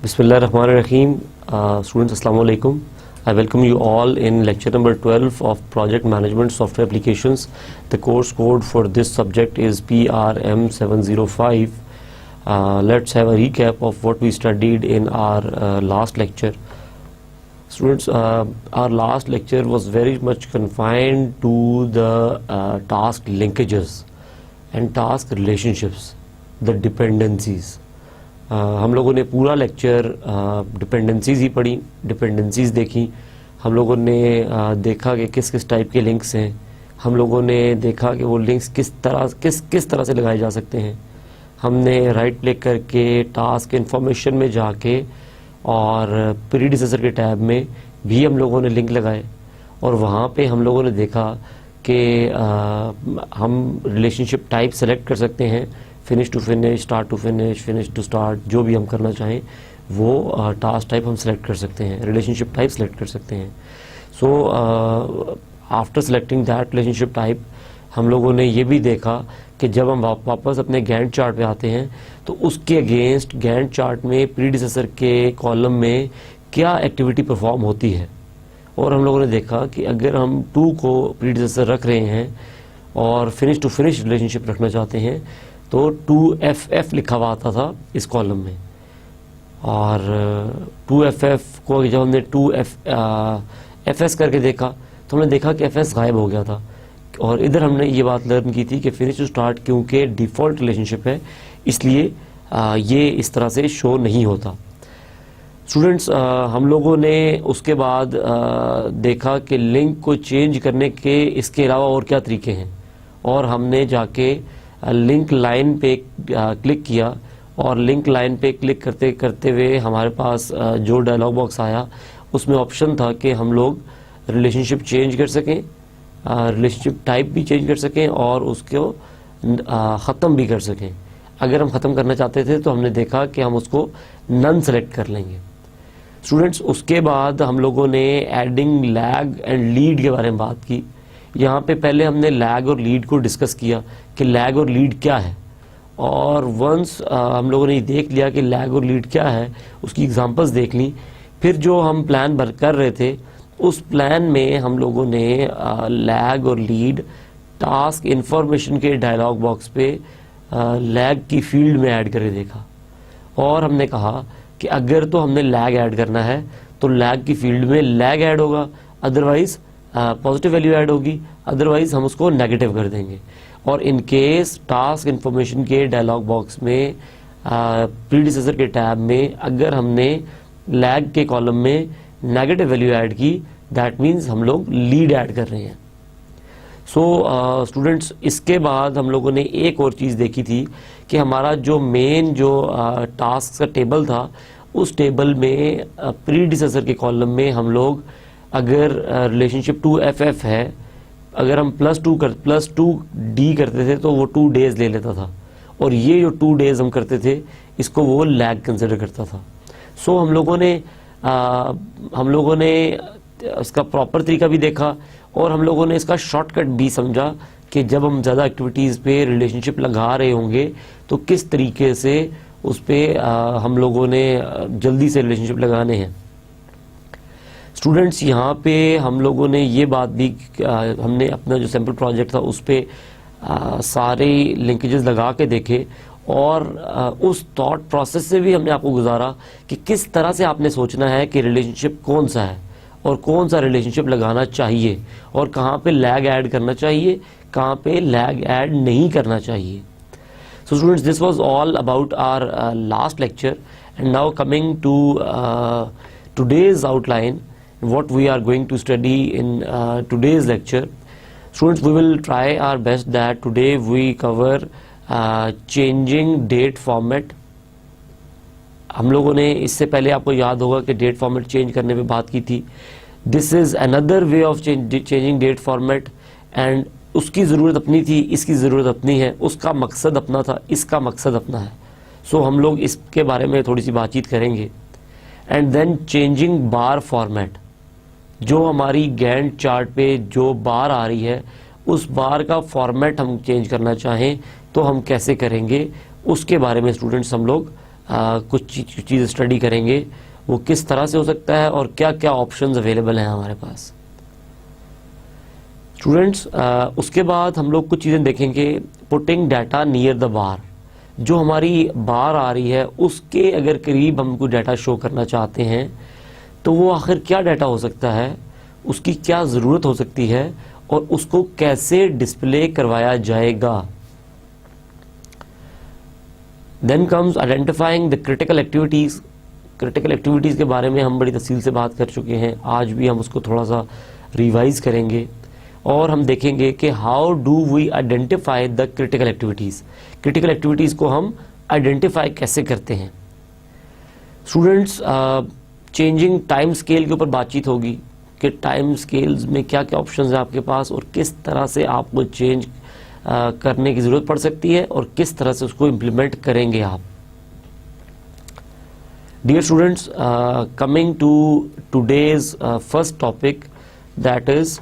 Bismillahirrahmanirrahim. Students, Assalamu alaikum. I welcome you all in lecture number 12 of Project Management Software Applications. The course code for this subject is PRM705. Let's have a recap of what we studied in our last lecture. Students, our last lecture was very much confined to the task linkages and task relationships, the dependencies. हम लोगों ने पूरा lecture dependencies ही पढ़ी, dependencies देखी। हम लोगों ने देखा कि किस किस टाइप के लिंक्स हैं। हम लोगों ने देखा कि वो लिंक्स किस तरह से लगाए जा सकते हैं। हमने राइट क्लिक करके टास्क इन्फॉर्मेशन में जाके और प्रीडिसेसर के टैब में भी हम लोगों ने लिंक लगाए और वहाँ पे हम लोगों ने देखा कि हम रिलेशनशिप टाइप सेलेक्ट कर सकते हैं, finish to finish, start to finish, finish to start, जो भी हम करना चाहें वो टास्क टाइप हम सेलेक्ट कर सकते हैं, रिलेशनशिप टाइप सेलेक्ट कर सकते हैं। So after selecting that relationship type हम लोगों ने ये भी देखा कि जब हम वापस अपने गैंट चार्ट पे आते हैं तो उसके अगेंस्ट गैंट चार्ट में प्रीडिसेसर के कॉलम में क्या एक्टिविटी परफॉर्म होती है। और हम लोगों ने देखा कि अगर हम 2 को प्रीडिसेसर रख रहे हैं और फिनिश टू फिनिश रिलेशनशिप रखना चाहते हैं तो 2FF लिखा हुआ आता था इस कॉलम में, और 2FF को जब हमने 2FS करके देखा तो हमने देखा कि FS गायब हो गया था। और इधर हमने ये बात लर्न की थी कि फिनिश टू स्टार्ट क्योंकि डिफ़ॉल्ट रिलेशनशिप है इसलिए ये इस तरह से शो नहीं होता। स्टूडेंट्स, हम लोगों ने उसके बाद देखा कि लिंक को चेंज करने के इसके अलावा और क्या तरीके हैं, और हमने जाके लिंक लाइन पे क्लिक किया और लिंक लाइन पे क्लिक करते करते हुए हमारे पास जो डायलॉग बॉक्स आया उसमें ऑप्शन था कि हम लोग रिलेशनशिप चेंज कर सकें, रिलेशनशिप टाइप भी चेंज कर सकें और उसको ख़त्म भी कर सकें। अगर हम ख़त्म करना चाहते थे तो हमने देखा कि हम उसको नन सेलेक्ट कर लेंगे। स्टूडेंट्स, उसके बाद हम लोगों ने एडिंग लैग एंड लीड के बारे में बात की। यहाँ पे पहले हमने लैग और लीड को डिस्कस किया कि लैग और लीड क्या है, और वंस हम लोगों ने देख लिया कि लैग और लीड क्या है, उसकी एग्जांपल्स देख ली। फिर जो हम प्लान कर रहे थे उस प्लान में हम लोगों ने लैग और लीड टास्क इन्फॉर्मेशन के डायलॉग बॉक्स पे लैग की फील्ड में ऐड करके देखा, और हमने कहा कि अगर तो हमने लैग ऐड करना है तो लैग की फील्ड में लैग ऐड होगा, अदरवाइज पॉजिटिव वैल्यू ऐड होगी, अदरवाइज हम उसको नेगेटिव कर देंगे। और इन केस टास्क इन्फॉर्मेशन के डायलॉग बॉक्स में प्रीडिसेसर के टैब में अगर हमने लैग के कॉलम में नेगेटिव वैल्यू ऐड की, दैट मीन्स हम लोग लीड ऐड कर रहे हैं। सो स्टूडेंट्स, इसके बाद हम लोगों ने एक और चीज़ देखी थी कि हमारा जो मेन जो टास्क का टेबल था उस टेबल में प्रीडिसेसर के कॉलम में हम लोग अगर रिलेशनशिप 2FF है, अगर हम +2D करते थे तो वो 2 डेज ले लेता था, और ये जो 2 डेज हम करते थे इसको वो लैग कंसिडर करता था। सो हम लोगों ने इसका प्रॉपर तरीका भी देखा और हम लोगों ने इसका शॉर्टकट भी समझा कि जब हम ज़्यादा एक्टिविटीज़ पे रिलेशनशिप लगा रहे होंगे तो किस तरीके से उस पर हम लोगों ने जल्दी से रिलेशनशिप लगाने हैं। स्टूडेंट्स, यहाँ पे हम लोगों ने ये बात भी हमने अपना जो सैम्पल प्रोजेक्ट था उस पर सारे लिंकेजेस लगा के देखे, और उस थॉट प्रोसेस से भी हमने आपको गुजारा कि किस तरह से आपने सोचना है कि रिलेशनशिप कौन सा है और कौन सा रिलेशनशिप लगाना चाहिए, और कहाँ पे लैग ऐड करना चाहिए, कहाँ पे लैग ऐड नहीं करना चाहिए। So students, this was all about our last lecture, and now coming to today's outline, what we are going to study in today's lecture. Students, we will try our best that today we cover changing date format. हम लोगों ने इससे पहले आपको याद होगा कि date format change करने पे बात की थी। This is another way of changing date format, and उसकी ज़रूरत अपनी थी, इसकी ज़रूरत अपनी है, उसका मकसद अपना था, इसका मकसद अपना है। सो हम लोग इसके बारे में थोड़ी सी बातचीत करेंगे। And then changing bar format, जो हमारी गैंट चार्ट पे जो बार आ रही है उस बार का फॉर्मेट हम चेंज करना चाहें तो हम कैसे करेंगे, उसके बारे में स्टूडेंट्स हम लोग कुछ चीज़ स्टडी करेंगे वो किस तरह से हो सकता है और क्या क्या ऑप्शंस अवेलेबल हैं हमारे पास। स्टूडेंट्स, उसके बाद हम लोग कुछ चीज़ें देखेंगे। Putting data near the bar, जो हमारी बार आ रही है उसके अगर करीब हम कोई डाटा शो करना चाहते हैं तो वो आखिर क्या डाटा हो सकता है, उसकी क्या ज़रूरत हो सकती है और उसको कैसे डिस्प्ले करवाया जाएगा। Then comes identifying the critical activities. Critical activities के बारे में हम बड़ी तफसील से बात कर चुके हैं, आज भी हम उसको थोड़ा सा रिवाइज करेंगे और हम देखेंगे कि how do we identify the critical activities. Critical activities को हम आइडेंटिफाई कैसे करते हैं। स्टूडेंट्स, चेंजिंग टाइम स्केल के ऊपर बातचीत होगी कि टाइम स्केल्स में क्या क्या ऑप्शंस हैं आपके पास और किस तरह से आपको चेंज करने की ज़रूरत पड़ सकती है और किस तरह से उसको इम्प्लीमेंट करेंगे आप। Dear students, coming to today's first topic, that is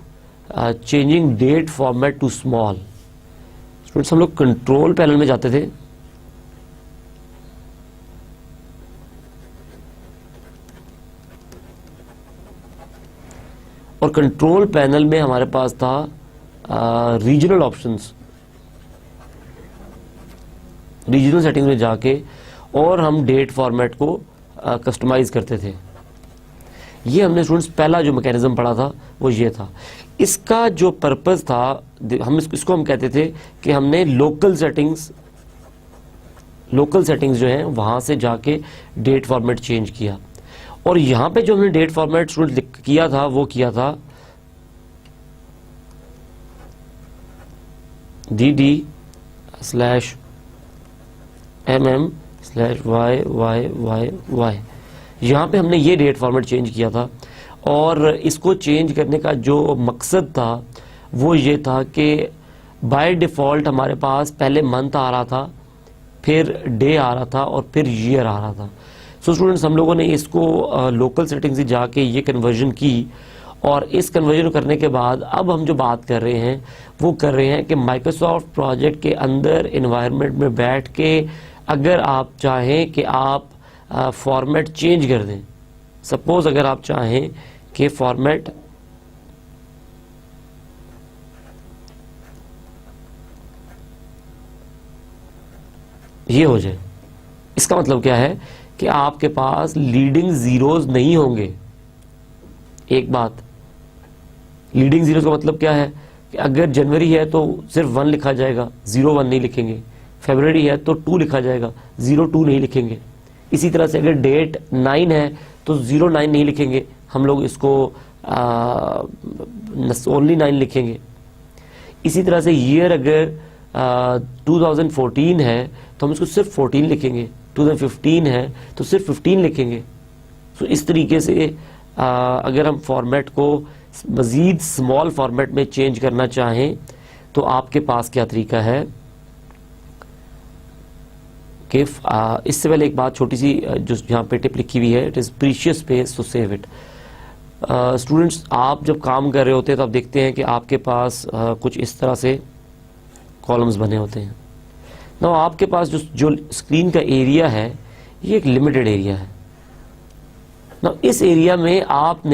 changing date format to small. Students, हम लोग कंट्रोल पैनल में जाते थे, और कंट्रोल पैनल में हमारे पास था रीजनल ऑप्शंस। रीजनल सेटिंग्स में जाके और हम डेट फॉर्मेट को कस्टमाइज करते थे। ये हमने स्टूडेंट्स पहला जो मैकेनिज्म पढ़ा था वो ये था। इसका जो पर्पस था, हम इसको हम कहते थे कि हमने लोकल सेटिंग्स जो हैं वहां से जाके डेट फॉर्मेट चेंज किया। और यहां पे जो हमने डेट फॉर्मेट स्टूडेंट किया था वो किया था DD/MM/YYYY। यहाँ पे हमने ये डेट फॉर्मेट चेंज किया था और इसको चेंज करने का जो मकसद था वो ये था कि बाय डिफ़ॉल्ट हमारे पास पहले मंथ आ रहा था, फिर डे आ रहा था और फिर ईयर आ रहा था। सो स्टूडेंट्स, हम लोगों ने इसको लोकल सेटिंग से जाके ये कन्वर्जन की और इस कन्वर्जन करने के बाद अब हम जो बात कर रहे हैं वो कर रहे हैं कि माइक्रोसॉफ्ट प्रोजेक्ट के अंदर इन्वायरमेंट में बैठ के अगर आप चाहें कि आप फॉर्मेट चेंज कर दें, सपोज अगर आप चाहें कि फॉर्मेट ये हो जाए, इसका मतलब क्या है कि आपके पास लीडिंग जीरोज नहीं होंगे। एक बात, लीडिंग जीरोज का मतलब क्या है कि अगर जनवरी है तो सिर्फ 1 लिखा जाएगा, 01 नहीं लिखेंगे। फरवरी है तो 2 लिखा जाएगा, 02 नहीं लिखेंगे। इसी तरह से अगर डेट 9 है तो 09 नहीं लिखेंगे, हम लोग इसको ओनली 9 लिखेंगे। इसी तरह से ईयर अगर 2014 है तो हम इसको सिर्फ 14 लिखेंगे, 2015 है तो सिर्फ 15 लिखेंगे। तो इस तरीके से अगर हम फॉर्मेट को मज़ीद स्मॉल फॉर्मेट में चेंज करना चाहें तो आपके पास क्या तरीका है कि इससे पहले एक बात छोटी सी जो यहाँ पे टिप लिखी हुई है, it is precious space to save it. Students, आप जब काम कर रहे होते हैं तो आप देखते हैं कि आपके पास कुछ इस तरह से कॉलम्स बने होते हैं ना। आपके पास जो स्क्रीन का एरिया है ये एक लिमिटेड एरिया है ना। इस एरिया में आप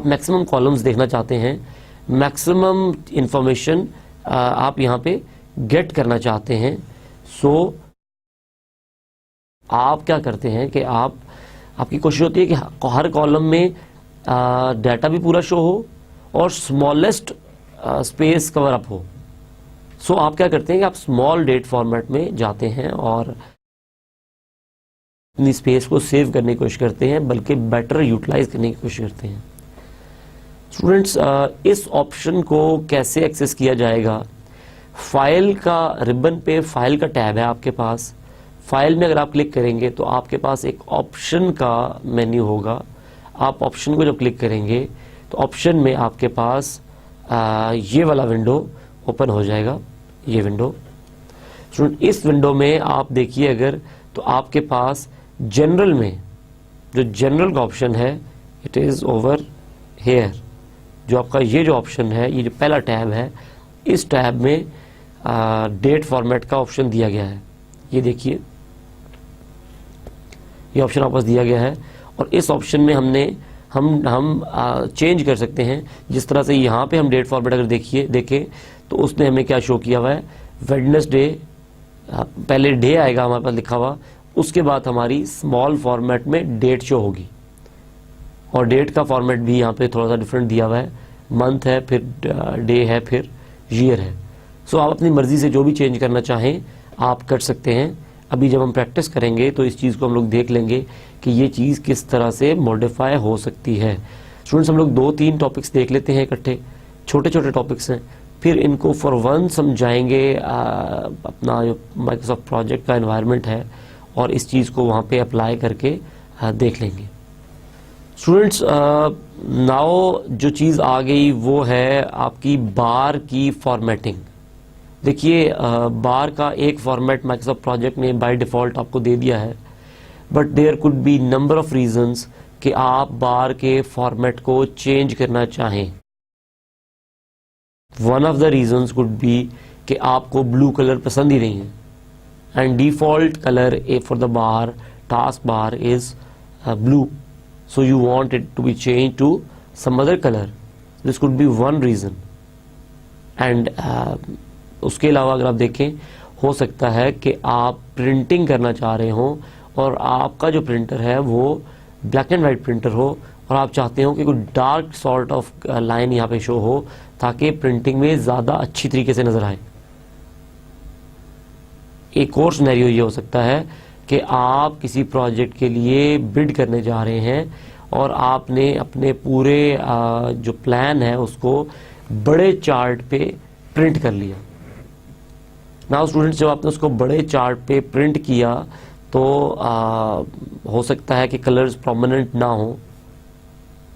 मैक्सिमम कॉलम्स देखना चाहते हैं, मैक्सिमम इंफॉर्मेशन आप यहाँ पे गेट करना चाहते हैं। सो आप क्या करते हैं कि आपकी कोशिश होती है कि हर कॉलम में डाटा भी पूरा शो हो और स्मॉलेस्ट स्पेस कवर अप हो। सो आप क्या करते हैं कि आप स्मॉल डेट फॉर्मेट में जाते हैं और अपनी स्पेस को सेव करने की कोशिश करते हैं, बल्कि बेटर यूटिलाइज करने की कोशिश करते हैं। स्टूडेंट्स, इस ऑप्शन को कैसे एक्सेस किया जाएगा? फाइल का रिबन पे फाइल का टैब है आपके पास। फाइल में अगर आप क्लिक करेंगे तो आपके पास एक ऑप्शन का मेन्यू होगा। आप ऑप्शन को जब क्लिक करेंगे तो ऑप्शन में आपके पास ये वाला विंडो ओपन हो जाएगा, ये विंडो। स्टूडेंट, इस विंडो में आप देखिए अगर तो आपके पास जनरल में जो जनरल का ऑप्शन है, इट इज़ ओवर हेयर। जो आपका ये जो ऑप्शन है, ये जो पहला टैब है, इस टैब में डेट फॉर्मेट का ऑप्शन दिया गया है। ये देखिए, ये ऑप्शन आपको दिया गया है और इस ऑप्शन में हम चेंज कर सकते हैं। जिस तरह से यहाँ पे हम डेट फॉर्मेट अगर देखें तो उसने हमें क्या शो किया हुआ है, वेडनेसडे, पहले डे आएगा हमारे पास लिखा हुआ, उसके बाद हमारी स्मॉल फॉर्मेट में डेट शो होगी और डेट का फॉर्मेट भी यहाँ पे थोड़ा सा डिफरेंट दिया हुआ है, मंथ है, फिर डे है, फिर ईयर है। सो आप अपनी मर्जी से जो भी चेंज करना चाहें आप कर सकते हैं। अभी जब हम प्रैक्टिस करेंगे तो इस चीज़ को हम लोग देख लेंगे कि ये चीज़ किस तरह से मॉडिफाई हो सकती है। स्टूडेंट्स, हम लोग 2-3 टॉपिक्स देख लेते हैं इकट्ठे, छोटे छोटे टॉपिक्स हैं, फिर इनको फॉर वन समझाएंगे अपना जो माइक्रोसॉफ्ट प्रोजेक्ट का एनवायरनमेंट है और इस चीज़ को वहाँ पे अप्लाई करके देख लेंगे। स्टूडेंट्स, नाउ जो चीज़ आ गई वो है आपकी बार की फॉर्मेटिंग। देखिए, बार का एक फॉर्मेट माइक्रोसॉफ्ट प्रोजेक्ट ने बाय डिफ़ॉल्ट आपको दे दिया है, but there could be number of reasons कि आप बार के फॉर्मेट को चेंज करना चाहें। One of the reasons could be कि आपको ब्लू कलर पसंद ही नहीं है and default colour for the bar, task bar is blue, so you want it to be changed to some other color. This could be one reason. And उसके अलावा अगर आप देखें, हो सकता है कि आप प्रिंटिंग करना चाह रहे हो और आपका जो प्रिंटर है वो ब्लैक एंड वाइट प्रिंटर हो और आप चाहते हो कि कोई डार्क सॉर्ट ऑफ लाइन यहाँ पे शो हो ताकि प्रिंटिंग में ज़्यादा अच्छी तरीके से नज़र आए। एक और सिनेरियो ये हो सकता है कि आप किसी प्रोजेक्ट के लिए बिड करने जा रहे हैं और आपने अपने पूरे जो प्लान है उसको बड़े चार्ट पे प्रिंट कर लिया। नाउ स्टूडेंट्स, जब आपने उसको बड़े चार्ट पे प्रिंट किया तो हो सकता है कि कलर्स प्रोमिनेंट ना हो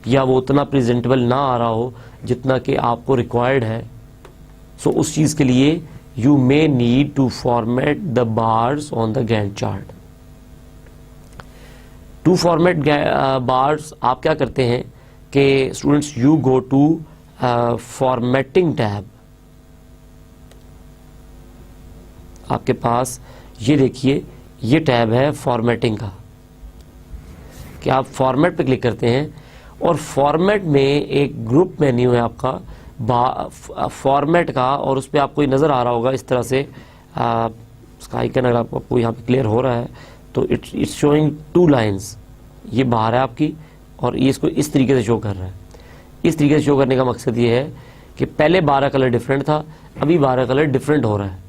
या वो उतना प्रेजेंटेबल ना आ रहा हो जितना कि आपको रिक्वायर्ड है। सो उस चीज़ के लिए you may need to format the bars on the Gantt chart. To format bars आप क्या करते हैं कि students you go to formatting tab। आपके पास ये देखिए ये टैब है फॉर्मेटिंग का, कि आप फॉर्मेट पे क्लिक करते हैं और फॉर्मेट में एक ग्रुप मेन्यू है आपका फॉर्मेट का और उस पर आपको ये नज़र आ रहा होगा इस तरह से उसका आइकन अगर आपको यहाँ पे क्लियर हो रहा है तो इट्स शोइंग 2 लाइंस। ये बाहर है आपकी और ये इसको इस तरीके से शो कर रहा है। इस तरीके से शो करने का मकसद ये है कि पहले 12 कलर डिफरेंट था, अभी 12 कलर डिफरेंट हो रहा है।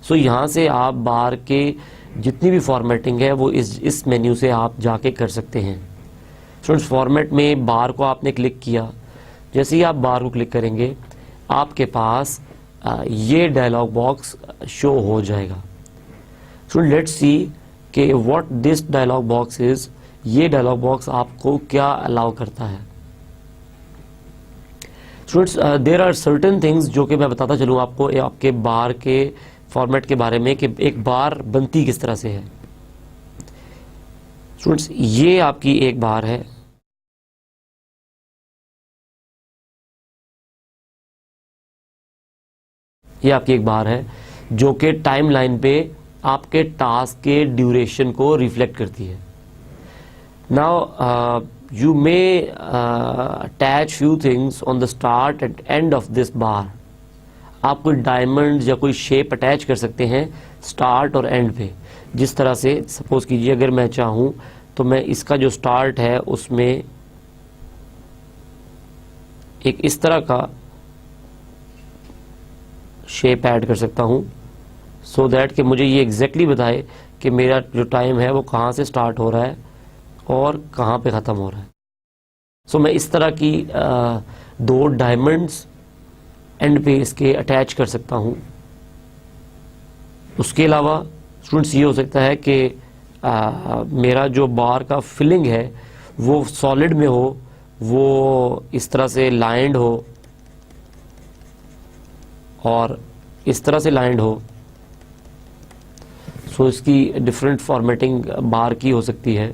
सो यहाँ से आप बार के जितनी भी फॉर्मेटिंग है वो इस मेन्यू से आप जाके कर सकते हैं। स्टूडेंट्स, फॉर्मेट में बार को आपने क्लिक किया, जैसे ही आप बार को क्लिक करेंगे आपके पास ये डायलॉग बॉक्स शो हो जाएगा। सो लेट्स सी कि what this dialog box is. ये डायलॉग बॉक्स आपको क्या अलाउ करता है। Students, there are certain things जो कि मैं बताता चलूँ आपको आपके बार के फॉर्मेट के बारे में कि एक बार बनती किस तरह से है। स्टूडेंट्स, ये आपकी एक बार है, ये आपकी एक बार है जो कि टाइम लाइन पे आपके टास्क के ड्यूरेशन को रिफ्लेक्ट करती है। Now you may attach few things on the start and end of this bar. आप कोई डायमंड या कोई शेप अटैच कर सकते हैं स्टार्ट और एंड पे। जिस तरह से सपोज कीजिए अगर मैं चाहूँ तो मैं इसका जो स्टार्ट है उसमें एक इस तरह का शेप ऐड कर सकता हूँ सो दैट कि मुझे ये एग्जैक्टली बताए कि मेरा जो टाइम है वो कहाँ से स्टार्ट हो रहा है और कहाँ पे ख़त्म हो रहा है। सो मैं इस तरह की 2 डायमंड्स एंड पे इसके अटैच कर सकता हूँ। उसके अलावा स्टूडेंट्स ये हो सकता है कि मेरा जो बार का फिलिंग है वो सॉलिड में हो, वो इस तरह से लाइंड हो और इस तरह से लाइंड हो। सो इसकी डिफरेंट फॉर्मेटिंग बार की हो सकती है।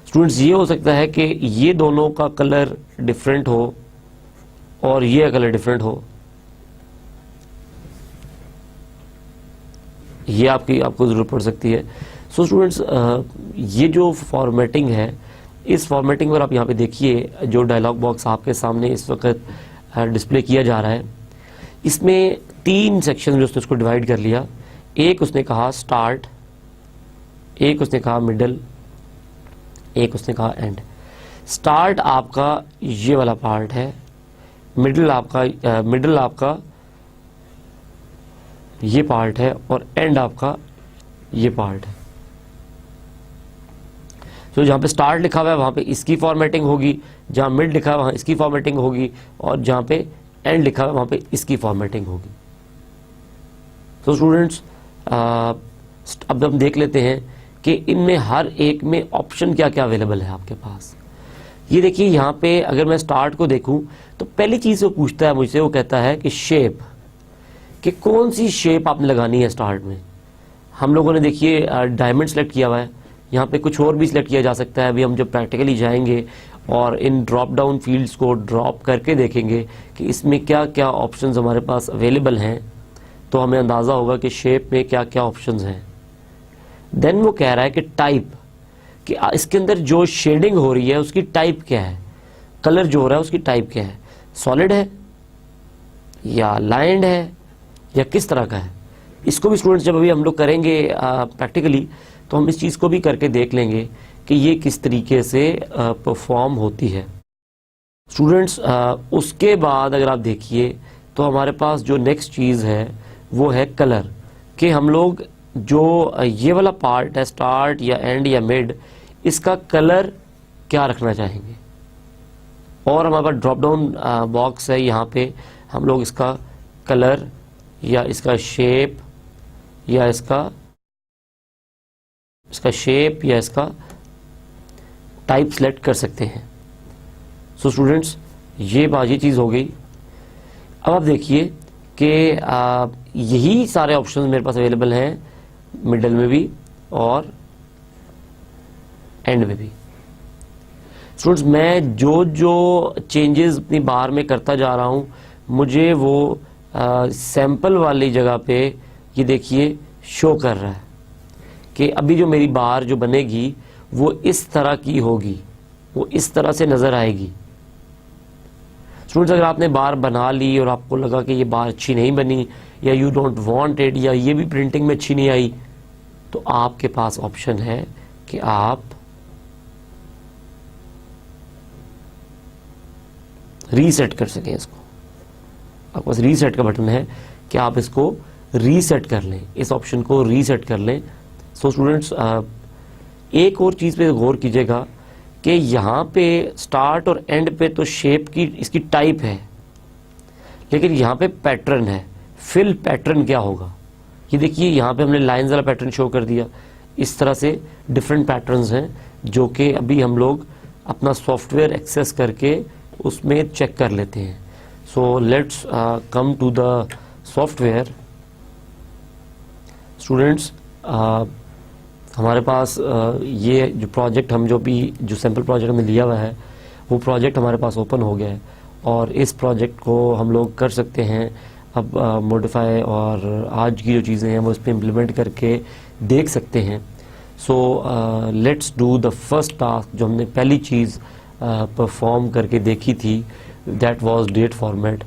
स्टूडेंट्स, ये हो सकता है कि ये दोनों का कलर डिफरेंट हो और ये कलर डिफरेंट हो। ये आपको ज़रूरत पड़ सकती है। सो स्टूडेंट्स, ये जो फॉर्मेटिंग है, इस फॉर्मेटिंग पर आप यहाँ पे देखिए जो डायलॉग बॉक्स आपके सामने इस वक्त डिस्प्ले किया जा रहा है, इसमें 3 सेक्शन में उसने इसको डिवाइड कर लिया। एक उसने कहा स्टार्ट, एक उसने कहा मिडल, एक उसने कहा एंड। स्टार्ट आपका ये वाला पार्ट है, मिडल आपका ये पार्ट है, और एंड आपका ये पार्ट है। तो जहां पे स्टार्ट लिखा हुआ है वहां पे इसकी फॉर्मेटिंग होगी, जहां मिड लिखा है वहां इसकी फॉर्मेटिंग होगी, और जहां पे एंड लिखा है वहां पे इसकी फॉर्मेटिंग होगी। तो स्टूडेंट्स अब हम देख लेते हैं कि इनमें हर एक में ऑप्शन क्या क्या अवेलेबल है आपके पास। ये देखिए यहाँ पे अगर मैं स्टार्ट को देखूं तो पहली चीज वो पूछता है मुझसे, वो कहता है कि शेप, कि कौन सी शेप आपने लगानी है स्टार्ट में। हम लोगों ने देखिए डायमंड सेलेक्ट किया हुआ है, यहाँ पे कुछ और भी सिलेक्ट किया जा सकता है। अभी हम जब प्रैक्टिकली जाएंगे और इन ड्रॉप डाउन फील्ड्स को ड्रॉप करके देखेंगे कि इसमें क्या क्या ऑप्शंस हमारे पास अवेलेबल हैं, तो हमें अंदाज़ा होगा कि शेप में क्या क्या ऑप्शंस हैं। देन वो कह रहा है कि टाइप, कि इसके अंदर जो शेडिंग हो रही है उसकी टाइप क्या है, कलर जो हो रहा है उसकी टाइप क्या है, सॉलिड है या लाइंड है या किस तरह का है। इसको भी स्टूडेंट्स जब अभी हम लोग करेंगे प्रैक्टिकली तो हम इस चीज़ को भी करके देख लेंगे कि ये किस तरीके से परफॉर्म होती है। स्टूडेंट्स उसके बाद अगर आप देखिए तो हमारे पास जो नेक्स्ट चीज़ है वो है कलर, कि हम लोग जो ये वाला पार्ट है स्टार्ट या एंड या मिड, इसका कलर क्या रखना चाहेंगे। और हमारे पास ड्रॉप डाउन बॉक्स है, यहाँ पे हम लोग इसका कलर या इसका शेप या इसका शेप या इसका टाइप सेलेक्ट कर सकते हैं। सो स्टूडेंट्स ये चीज़ हो गई। अब आप देखिए कि यही सारे ऑप्शंस मेरे पास अवेलेबल हैं, मिडल में भी और एंड में भी। स्टूडेंट्स मैं जो जो चेंजेस अपनी बार में करता जा रहा हूं, मुझे वो सैंपल वाली जगह पे ये देखिए शो कर रहा है कि अभी जो मेरी बार जो बनेगी वो इस तरह की होगी, वो इस तरह से नजर आएगी। स्टूडेंट्स अगर आपने बार बना ली और आपको लगा कि ये बार अच्छी नहीं बनी या यू डोंट वांट इट या ये भी प्रिंटिंग में अच्छी नहीं आई, तो आपके पास ऑप्शन है कि आप रीसेट कर सकें इसको। आपके पास रीसेट का बटन है कि आप इसको रीसेट कर लें, इस ऑप्शन को रीसेट कर लें। सो स्टूडेंट्स एक और चीज़ पे गौर कीजिएगा कि यहाँ पे स्टार्ट और एंड पे तो शेप की इसकी टाइप है, लेकिन यहाँ पे पैटर्न है। फिल पैटर्न क्या होगा, ये देखिए यहाँ पे हमने लाइंस वाला पैटर्न शो कर दिया। इस तरह से डिफरेंट पैटर्न्स हैं जो कि अभी हम लोग अपना सॉफ्टवेयर एक्सेस करके उसमें चेक कर लेते हैं। So let's come to the software. Students हमारे पास ये जो प्रोजेक्ट हम जो सैम्पल प्रोजेक्ट हमने लिया हुआ है वो प्रोजेक्ट हमारे पास ओपन हो गया है, और इस प्रोजेक्ट को हम लोग कर सकते हैं अब मॉडिफाई, और आज की जो चीज़ें हैं वो इस पर इम्प्लीमेंट करके देख सकते हैं। So let's do the first task. जो हमने पहली चीज़ परफॉर्म करके देखी थी that was date format.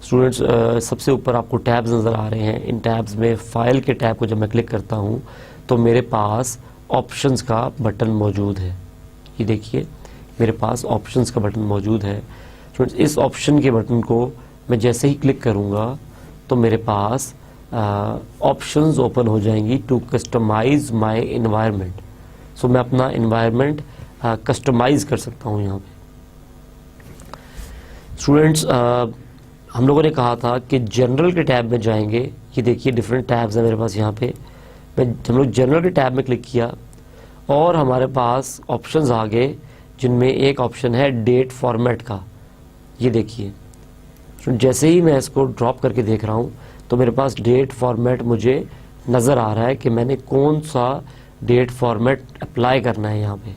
Students सबसे ऊपर आपको टैब्स नज़र आ रहे हैं। इन टैब्स में फाइल के टैब को जब मैं क्लिक करता हूँ तो मेरे पास ऑप्शंस का बटन मौजूद है। ये देखिए मेरे पास ऑप्शंस का बटन मौजूद है। स्टूडेंट्स इस ऑप्शन के बटन को मैं जैसे ही क्लिक करूँगा तो मेरे पास ऑप्शंस ओपन हो जाएंगी टू कस्टमाइज माय एनवायरनमेंट। सो मैं अपना एनवायरनमेंट कस्टमाइज कर सकता हूँ यहाँ पे। स्टूडेंट्स हम लोगों ने कहा था कि जनरल के टैब में जाएंगे। ये देखिए डिफरेंट टैब्स हैं मेरे पास यहाँ पे। हम लोग जनरल के टैब में क्लिक किया और हमारे पास ऑप्शंस आ गए, जिनमें एक ऑप्शन है डेट फॉर्मेट का। ये देखिए जैसे ही मैं इसको ड्रॉप करके देख रहा हूँ तो मेरे पास डेट फॉर्मेट मुझे नज़र आ रहा है कि मैंने कौन सा डेट फॉर्मेट अप्लाई करना है यहाँ पे।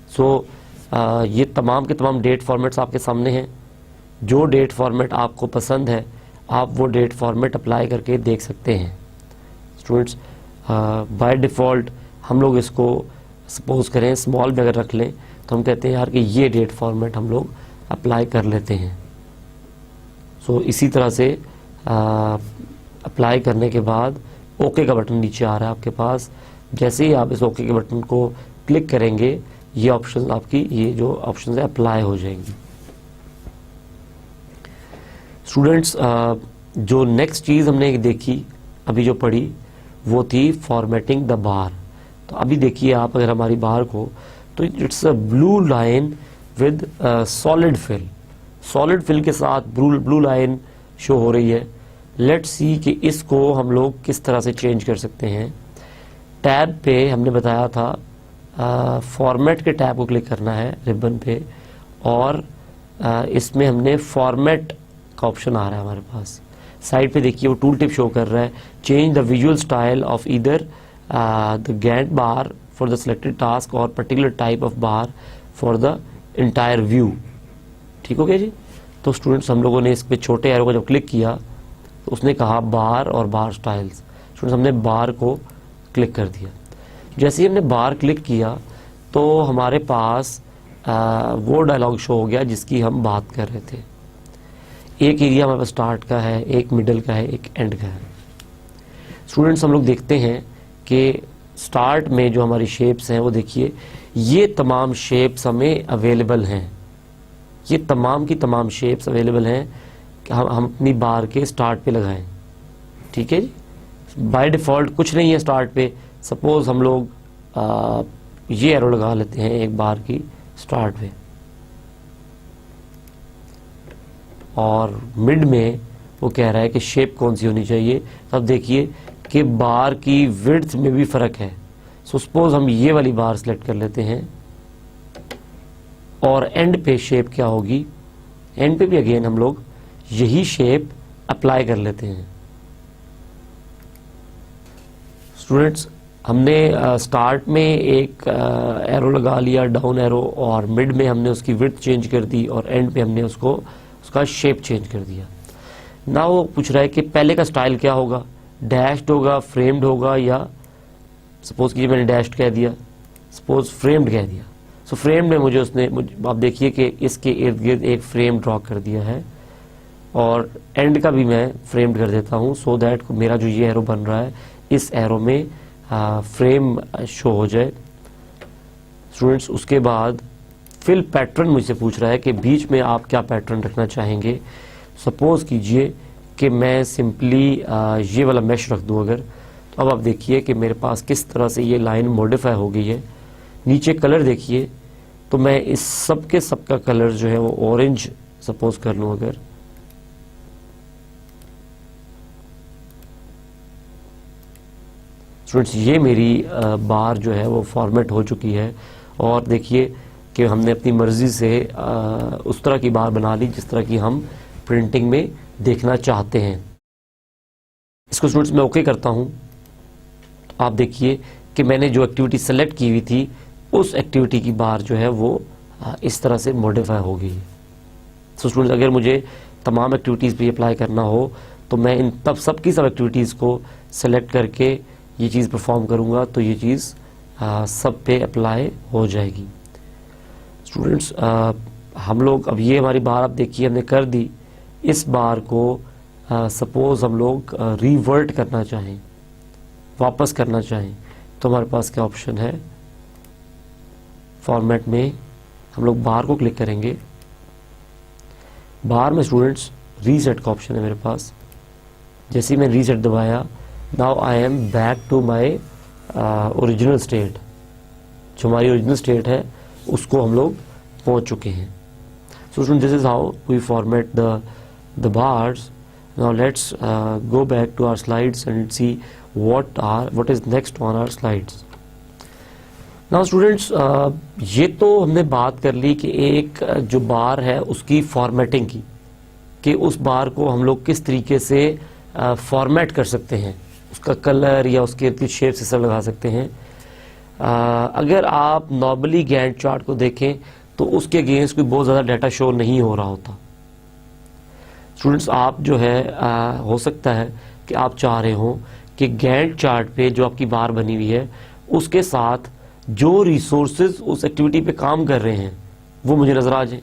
सो ये तमाम के तमाम डेट फॉर्मेट्स आपके सामने हैं। जो डेट फॉर्मेट आपको पसंद है आप वो डेट फॉर्मेट अप्लाई करके देख सकते हैं। स्टूडेंट्स बाय डिफ़ॉल्ट हम लोग इसको सपोज करें स्मॉल में अगर रख लें तो हम कहते हैं यार कि ये डेट फॉर्मेट हम लोग अप्लाई कर लेते हैं। सो इसी तरह से अप्लाई करने के बाद ओके का बटन नीचे आ रहा है आपके पास। जैसे ही आप इस ओके के बटन को क्लिक करेंगे ये ऑप्शन आपकी ये जो ऑप्शन है अप्लाई हो जाएंगी। स्टूडेंट्स जो नेक्स्ट चीज़ हमने देखी अभी जो पढ़ी वो थी फॉर्मेटिंग द बार। तो अभी देखिए आप अगर हमारी बार को तो it's a blue line with solid fill, solid fill के साथ ब्लू लाइन शो हो रही है। लेट्स सी कि इसको हम लोग किस तरह से चेंज कर सकते हैं। टैब पे हमने बताया था फॉर्मेट के टैब को क्लिक करना है रिबन पे और इसमें हमने फॉर्मेट का ऑप्शन आ रहा है हमारे पास। साइड पे देखिए वो टूल टिप शो कर रहा है change the visual style of either the Gantt bar for the selected task और particular type of bar for the entire view. ठीक हो गया जी। तो स्टूडेंट्स हम लोगों ने इस पे छोटे एरो को जब क्लिक किया तो उसने कहा बार और बार स्टाइल्स। स्टूडेंट्स हमने बार को क्लिक कर दिया। जैसे ही हमने बार क्लिक किया तो हमारे पास वो डायलॉग शो हो गया जिसकी हम बात कर रहे थे। एक एरिया हमारे पास स्टार्ट का है, एक मिडल का है, एक एंड का है। स्टूडेंट्स हम लोग देखते हैं कि स्टार्ट में जो हमारी शेप्स हैं वो देखिए ये तमाम शेप्स हमें अवेलेबल हैं, ये तमाम की तमाम शेप्स अवेलेबल हैं कि हम अपनी बार के स्टार्ट पे लगाएं। ठीक है जी। बाय डिफ़ॉल्ट कुछ नहीं है स्टार्ट पे। सपोज हम लोग ये एरो लगा लेते हैं एक बार की स्टार्ट पे और मिड में वो कह रहा है कि शेप कौन सी होनी चाहिए। तब देखिए कि बार की विड्थ में भी फर्क है। सो सपोज हम ये वाली बार सिलेक्ट कर लेते हैं और एंड पे शेप क्या होगी, एंड पे भी अगेन हम लोग यही शेप अप्लाई कर लेते हैं। स्टूडेंट्स हमने स्टार्ट में एक एरो लगा लिया डाउन एरो और मिड में हमने उसकी विड्थ चेंज कर दी और एंड पे हमने उसका शेप चेंज कर दिया। ना वो पूछ रहा है कि पहले का स्टाइल क्या होगा, डैश्ड होगा, फ्रेम्ड होगा, या सपोज कीजिए मैंने डैश्ड कह दिया, सपोज फ्रेम्ड कह दिया। सो फ्रेम्ड में मुझे आप देखिए कि इसके इर्द गिर्द एक फ्रेम ड्रॉ कर दिया है और एंड का भी मैं फ्रेम्ड कर देता हूँ सो दैट मेरा जो ये एरो बन रहा है इस एरो में फ्रेम शो हो जाए। स्टूडेंट्स उसके बाद फिल पैटर्न मुझसे पूछ रहा है कि बीच में आप क्या पैटर्न रखना चाहेंगे। सपोज कीजिए कि मैं सिंपली ये वाला मैश रख दूं अगर, तो अब आप देखिए कि मेरे पास किस तरह से ये लाइन मॉडिफाई हो गई है। नीचे कलर देखिए तो मैं इस सब के सब का कलर जो है वो ऑरेंज सपोज कर लूं अगर, स्टूडेंट्स ये मेरी बार जो है वो फॉर्मेट हो चुकी है और देखिए कि हमने अपनी मर्जी से उस तरह की बार बना ली जिस तरह की हम प्रिंटिंग में देखना चाहते हैं। इसको स्टूडेंट्स मैं ओके करता हूं तो आप देखिए कि मैंने जो एक्टिविटी सेलेक्ट की हुई थी उस एक्टिविटी की बार जो है वो इस तरह से मॉडिफाई हो गई है। सो स्टूडेंट्स अगर मुझे तमाम एक्टिविटीज़ पे अप्लाई करना हो तो मैं इन सब एक्टिविटीज़ को सेलेक्ट करके ये चीज़ परफॉर्म करूँगा तो ये चीज़ सब पे अप्लाई हो जाएगी। स्टूडेंट्स हम लोग अब ये हमारी बार आप देखिए हमने कर दी। इस बार को सपोज हम लोग रिवर्ट करना चाहें, वापस करना चाहें तो हमारे पास क्या ऑप्शन है, फॉर्मेट में हम लोग बार को क्लिक करेंगे। बार में स्टूडेंट्स रीसेट का ऑप्शन है मेरे पास। जैसे ही मैंने रीसेट दबाया now I am back to my original state. जो हमारी ओरिजिनल स्टेट है उसको हम लोग पहुंच चुके हैं। So student this is how we format the bars. Now let's go back to our slides and see what is next on our slides. Now students ये तो हमने बात कर ली कि एक जो बार है उसकी फॉर्मेटिंग की, कि उस बार को हम लोग किस तरीके से फॉर्मेट कर सकते हैं, उसका कलर या उसके इर्द गिर्द शेप से लगा सकते हैं। अगर आप नॉर्मली गैंट चार्ट को देखें तो उसके अगेंस्ट कोई बहुत ज़्यादा डाटा शो नहीं हो रहा होता। स्टूडेंट्स आप जो है हो सकता है कि आप चाह रहे हो कि गैंट चार्ट पे जो आपकी बार बनी हुई है उसके साथ जो रिसोर्सेज उस एक्टिविटी पे काम कर रहे हैं वो मुझे नजर आ जाए।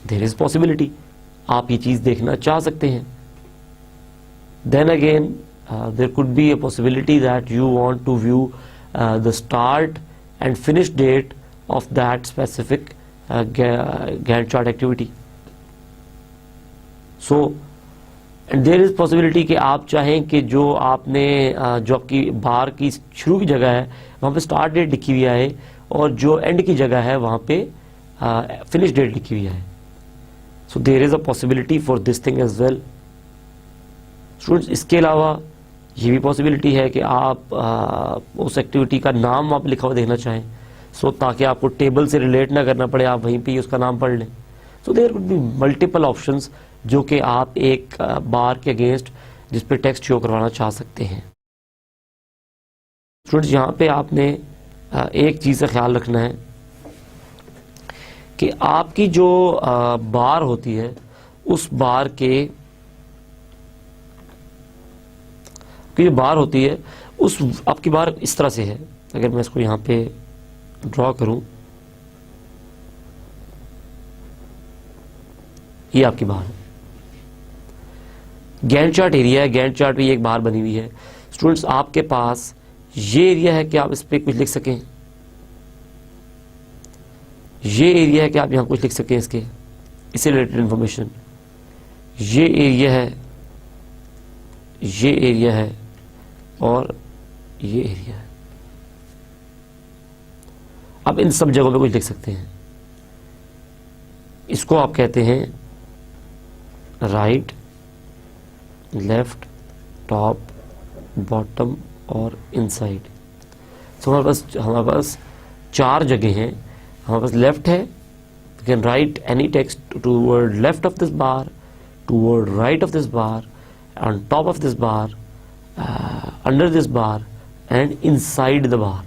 देयर इज पॉसिबिलिटी, आप ये चीज देखना चाह सकते हैं। Then again there could be a possibility that you want to view the start and finish date of that specific Gantt chart activity. So and there is possibility कि आप चाहें कि जो आपने जो आपकी बार की शुरू की जगह है वहां पे स्टार्ट डेट लिखी हुई है और जो एंड की जगह है वहां पे फिनिश डेट लिखी हुई है। So there is a possibility for this thing as well. Students, इसके अलावा ये भी पॉसिबिलिटी है कि आप उस एक्टिविटी का नाम आप लिखा हुआ देखना चाहें, सो ताकि आपको टेबल से रिलेट ना करना पड़े, आप वहीं पे ही उसका नाम पढ़ लें। So there could be multiple options जो कि आप एक बार के अगेंस्ट जिस पे टेक्स्ट शो करवाना चाह सकते हैं। स्टूडेंट्स, यहाँ पे आपने एक चीज़ का ख्याल रखना है कि आपकी जो बार होती है उस बार के जो बार होती है उस आपकी बार इस तरह से है। अगर मैं इसको यहाँ पे ड्रॉ करूं, ये आपकी बार है। गैंट चार्ट एरिया है, गैंट चार्ट पे एक बार बनी हुई है। स्टूडेंट्स, आपके पास ये एरिया है कि आप इस पे कुछ लिख सकें, ये एरिया है कि आप यहां कुछ लिख सकें इससे रिलेटेड इंफॉर्मेशन, ये एरिया है, ये एरिया है और ये एरिया है। आप इन सब जगहों पे कुछ लिख सकते हैं। इसको आप कहते हैं राइट, लेफ्ट, टॉप, बॉटम और इनसाइड। तो हमारे पास चार जगह हैं। हमारे पास लेफ्ट है, you can write any text toward left of this bar, toward right of this bar, on top of this bar, under this bar and inside the bar.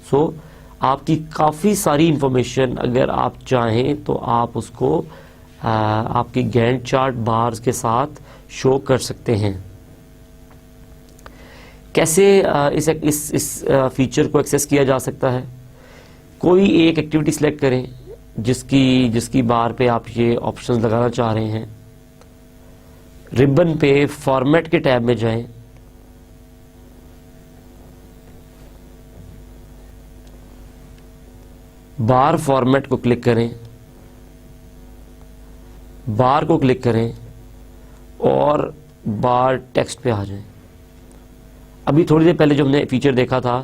So आपकी काफ़ी सारी इंफॉर्मेशन अगर आप चाहें तो आप उसको आपकी गैंट चार्ट बार्स के साथ शो कर सकते हैं। कैसे इस फीचर को एक्सेस किया जा सकता है? कोई एक एक्टिविटी सिलेक्ट करें जिसकी बार पे आप ये ऑप्शंस लगाना चाह रहे हैं। रिबन पे फॉर्मेट के टैब में जाएं, बार फॉर्मेट को क्लिक करें, बार को क्लिक करें और बार टेक्स्ट पे आ जाएं। अभी थोड़ी देर पहले जो हमने फीचर देखा था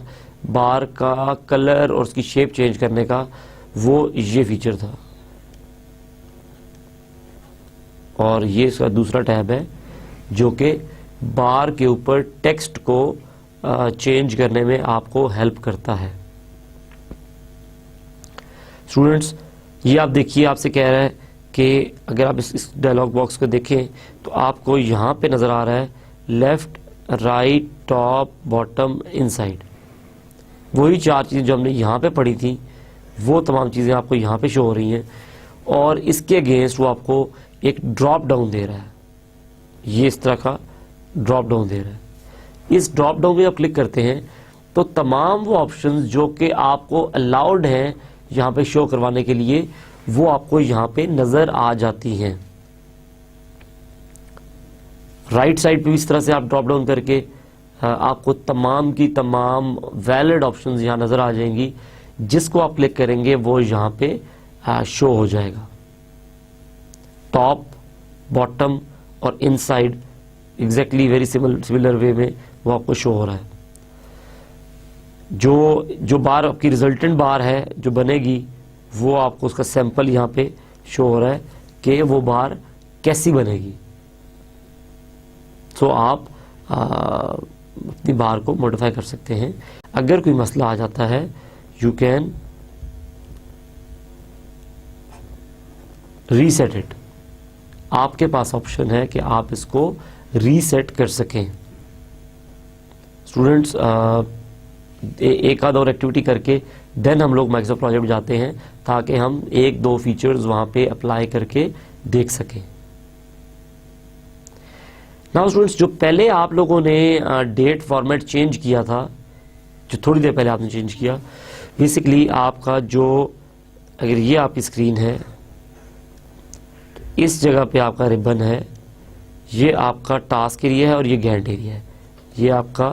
बार का कलर और उसकी शेप चेंज करने का, वो ये फीचर था और ये इसका दूसरा टैब है जो कि बार के ऊपर टेक्स्ट को चेंज करने में आपको हेल्प करता है। स्टूडेंट्स, ये आप देखिए, आपसे कह रहा है कि अगर आप इस डायलॉग बॉक्स को देखें तो आपको यहाँ पे नज़र आ रहा है left, right, top, bottom, inside. वही चार चीज़ें जो हमने यहाँ पे पढ़ी थी वो तमाम चीज़ें आपको यहाँ पे शो हो रही हैं और इसके अगेंस्ट वो आपको एक ड्रॉप डाउन दे रहा है। ये इस तरह का ड्रॉप डाउन दे रहा है। इस ड्रॉप डाउन में आप क्लिक करते हैं तो तमाम वो ऑप्शंस जो कि आपको अलाउड हैं यहाँ पे शो करवाने के लिए वो आपको यहाँ पे नजर आ जाती हैं। राइट साइड पे भी इस तरह से आप ड्रॉप डाउन करके आपको तमाम की तमाम वैलिड ऑप्शंस यहाँ नजर आ जाएंगी। जिसको आप क्लिक करेंगे वो यहाँ पे शो हो जाएगा। टॉप, बॉटम और inside exactly very similar way में वो आपको शो हो रहा है। जो बार आपकी रिजल्टेंट बार है जो बनेगी वो आपको उसका सैंपल यहाँ पे शो हो रहा है कि वो बार कैसी बनेगी। तो आप अपनी बार को मॉडिफाई कर सकते हैं। अगर कोई मसला आ जाता है यू कैन रीसेट इट। आपके पास ऑप्शन है कि आप इसको रीसेट कर सकें। स्टूडेंट्स, एक आध और एक्टिविटी करके देन हम लोग माइक्रोसॉफ्ट प्रोजेक्ट में जाते हैं ताकि हम एक दो फीचर्स वहां पे अप्लाई करके देख सकें। नाउ स्टूडेंट्स, जो पहले आप लोगों ने डेट फॉर्मेट चेंज किया था जो थोड़ी देर पहले आपने चेंज किया। बेसिकली आपका जो, अगर ये आपकी स्क्रीन है, इस जगह पे आपका रिबन है, ये आपका टास्क एरिया है और ये गैंट एरिया है। ये आपका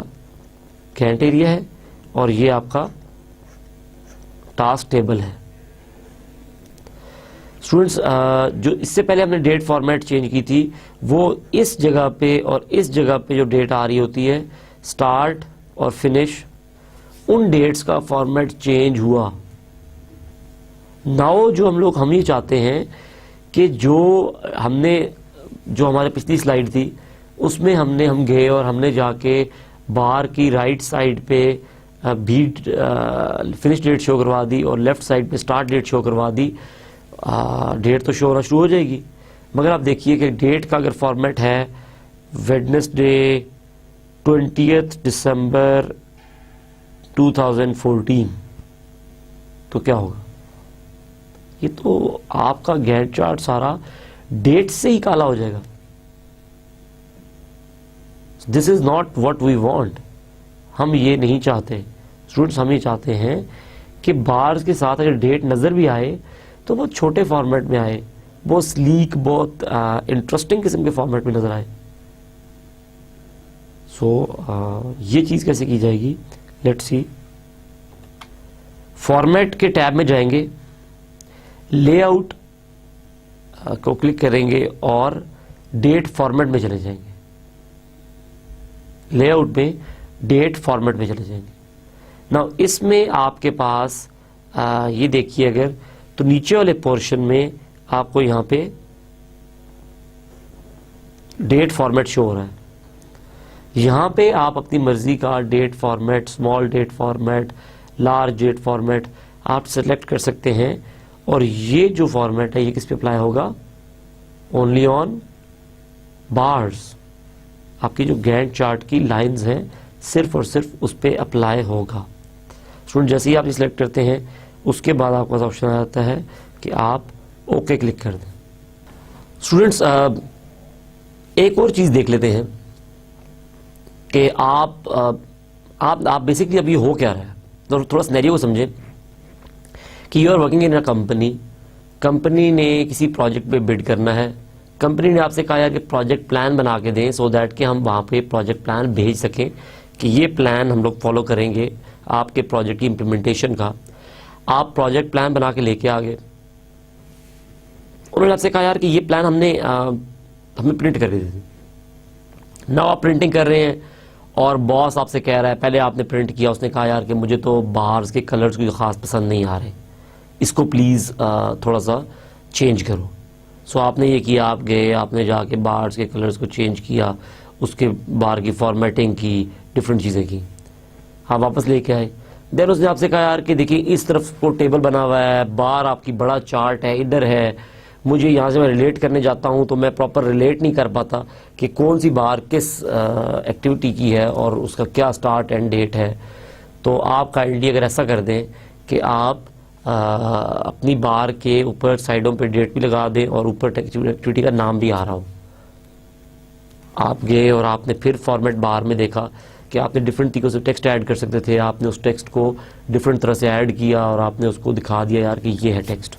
गैंट एरिया है और ये आपका टास्क टेबल है। स्टूडेंट्स, जो इससे पहले हमने डेट फॉर्मेट चेंज की थी, वो इस जगह पे और इस जगह पे जो डेट आ रही होती है, स्टार्ट और फिनिश, उन डेट्स का फॉर्मेट चेंज हुआ। नाउ जो हम ये चाहते हैं कि जो हमारे पिछली स्लाइड थी उसमें हम गए और हमने जाके बार की राइट साइड पे बीट फिनिश डेट शो करवा दी और लेफ्ट साइड पे स्टार्ट डेट शो करवा दी। डेट तो शो होना शुरू हो जाएगी, मगर आप देखिए कि डेट का अगर फॉर्मेट है वेडनेसडे 20 दिसंबर 2014, तो क्या होगा? ये तो आपका गैंट चार्ट सारा डेट से ही काला हो जाएगा। This is not what we want. हम ये नहीं चाहते स्टूडेंट्स, हम ये चाहते हैं कि बार्स के साथ अगर डेट नजर भी आए तो बहुत छोटे फॉर्मेट में आए, बहुत स्लीक, बहुत इंटरेस्टिंग किस्म के फॉर्मेट में नजर आए। ये चीज कैसे की जाएगी, लेट्स सी। फॉर्मेट के टैब में जाएंगे, लेआउट को क्लिक करेंगे और डेट फॉर्मेट में चले जाएंगे। लेआउट में डेट फॉर्मेट में चले जाएंगे। नाउ इसमें आपके पास ये देखिए, अगर तो नीचे वाले पोर्शन में आपको यहां पे डेट फॉर्मेट शो हो रहा है। यहां पे आप अपनी मर्जी का date format, small date format, large date format आप सेलेक्ट कर सकते हैं। और ये जो फॉर्मेट है ये किस पे अप्लाई होगा? Only on bars. आपकी जो गैंट चार्ट की लाइंस हैं सिर्फ और सिर्फ उस पे अप्लाई होगा। स्टूडेंट, जैसे ही आप सिलेक्ट करते हैं उसके बाद आपके पास ऑप्शन आ जाता है कि आप ओके क्लिक कर दें। स्टूडेंट्स, एक और चीज देख लेते हैं कि आप बेसिकली अभी हो क्या रहा है, तो थोड़ा सिनेरियो को समझें कि you are working in a company ने किसी प्रोजेक्ट पे बिड करना है। कंपनी ने आपसे कहा यार कि प्रोजेक्ट प्लान बना के दें, सो दैट कि हम वहां पे प्रोजेक्ट प्लान भेज सकें कि ये प्लान हम लोग फॉलो करेंगे आपके प्रोजेक्ट की इम्प्लीमेंटेशन का। आप प्रोजेक्ट प्लान बना के लेके आ गए, उन्होंने आपसे कहा यार कि ये प्लान हमें प्रिंट करके दे दी। नाउ आप प्रिंटिंग कर रहे हैं और बॉस आपसे कह रहा है, पहले आपने प्रिंट किया, उसने कहा यार कि मुझे तो बाहर के कलर्स कोई खास पसंद नहीं आ रहे, इसको प्लीज थोड़ा सा चेंज करो। सो आपने ये किया, आप गए, आपने जाके बाहर के कलर्स को चेंज किया, उसके बाहर की फॉर्मेटिंग की, डिफरेंट चीजें की, आप वापस लेके आए। देन उसने आपसे कहा यार कि देखिए इस तरफ को टेबल बना हुआ है, बाहर आपकी बड़ा चार्ट है, इधर है, मुझे यहाँ से मैं रिलेट करने जाता हूँ तो मैं प्रॉपर रिलेट नहीं कर पाता कि कौन सी बार किस एक्टिविटी की है और उसका क्या स्टार्ट एंड डेट है। तो आप काइंडली अगर ऐसा कर दें कि आप अपनी बार के ऊपर साइडों पे डेट भी लगा दें और ऊपर एक्टिविटी का नाम भी आ रहा हो। आप गए और आपने फिर फॉर्मेट बार में देखा कि आपने डिफरेंट तरीकों से टेक्स्ट ऐड कर सकते थे, आपने उस टेक्स्ट को डिफरेंट तरह से ऐड किया और आपने उसको दिखा दिया यार कि ये है टेक्स्ट।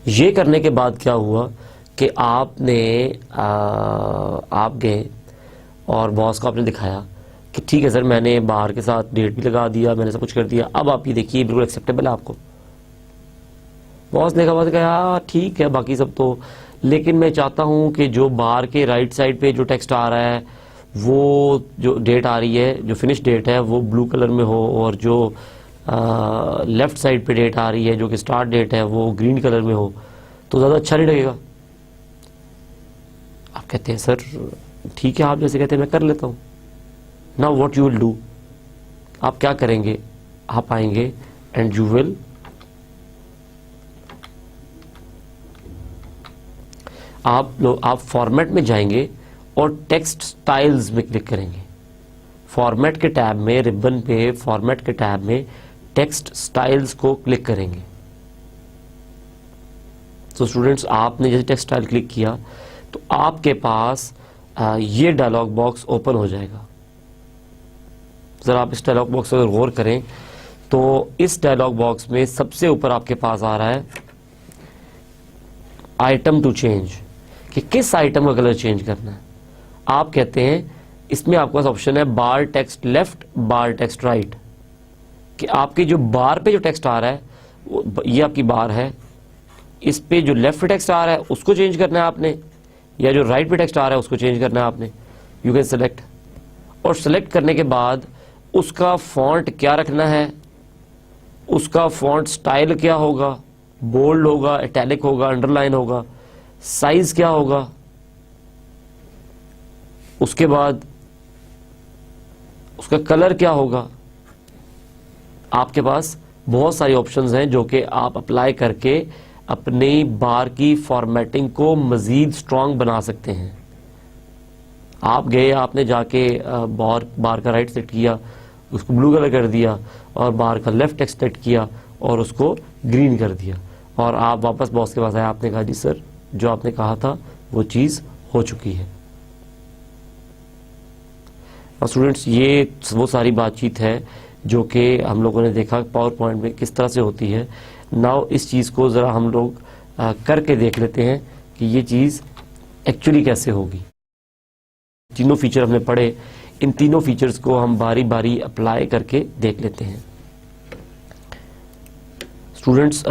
ये करने के बाद क्या हुआ कि आप गए और बॉस को आपने दिखाया कि ठीक है सर, मैंने बाहर के साथ डेट भी लगा दिया, मैंने सब कुछ कर दिया, अब आप ये देखिए बिल्कुल एक्सेप्टेबल है आपको। बॉस ने कहा ठीक है बाकी सब तो, लेकिन मैं चाहता हूं कि जो बाहर के राइट साइड पे जो टेक्स्ट आ रहा है, वो जो डेट आ रही है, जो फिनिश डेट है, वो ब्लू कलर में हो, और जो लेफ्ट साइड पे डेट आ रही है जो कि स्टार्ट डेट है, वो ग्रीन कलर में हो, तो ज़्यादा अच्छा नहीं लगेगा। आप कहते हैं सर ठीक है, आप जैसे कहते हैं मैं कर लेता हूँ। Now what you will do, आप क्या करेंगे, आप आएंगे एंड यू विल आप फॉर्मेट में जाएंगे और टेक्स्ट स्टाइल्स में क्लिक करेंगे। फॉर्मेट के टैब में, रिबन पे फॉर्मेट के टैब में टेक्स्ट स्टाइल्स को क्लिक करेंगे। तो स्टूडेंट्स, आपने जैसे टेक्स्ट स्टाइल क्लिक किया तो आपके पास ये डायलॉग बॉक्स ओपन हो जाएगा। ज़रा आप इस डायलॉग बॉक्स पर गौर करें तो इस डायलॉग बॉक्स में सबसे ऊपर आपके पास आ रहा है आइटम टू चेंज, कि किस आइटम का कलर चेंज करना है। आप कहते हैं इसमें आपके पास ऑप्शन है बार टेक्स्ट लेफ्ट, बार टेक्स्ट राइट, कि आपके जो बार पे जो टेक्स्ट आ रहा है ये आपकी बार है, इस पे जो लेफ्ट टेक्स्ट आ रहा है उसको चेंज करना है आपने, या जो राइट पे टेक्स्ट आ रहा है उसको चेंज करना है आपने। यू कैन सेलेक्ट, और सेलेक्ट करने के बाद उसका फॉन्ट क्या रखना है, उसका फॉन्ट स्टाइल क्या होगा, बोल्ड होगा, इटैलिक होगा, अंडरलाइन होगा, साइज क्या होगा, उसके बाद उसका कलर क्या होगा। आपके पास बहुत सारी ऑप्शंस हैं जो कि आप अप्लाई करके अपनी बार की फॉर्मेटिंग को मजीद स्ट्रांग बना सकते हैं। आप गए, आपने जाके बार का राइट सेट किया, उसको ब्लू कलर कर दिया, और बार का लेफ्ट टेक्स्ट सेट किया और उसको ग्रीन कर दिया, और आप वापस बॉस के पास आए, आपने कहा जी सर जो आपने कहा था वो चीज़ हो चुकी है। और स्टूडेंट्स ये वो सारी बातचीत है जो कि हम लोगों ने देखा पावर पॉइंट में किस तरह से होती है। नाउ इस चीज़ को ज़रा हम लोग करके देख लेते हैं कि ये चीज़ एक्चुअली कैसे होगी। तीनों फीचर हमने पढ़े, इन तीनों फीचर्स को हम बारी बारी अप्लाई करके देख लेते हैं। स्टूडेंट्स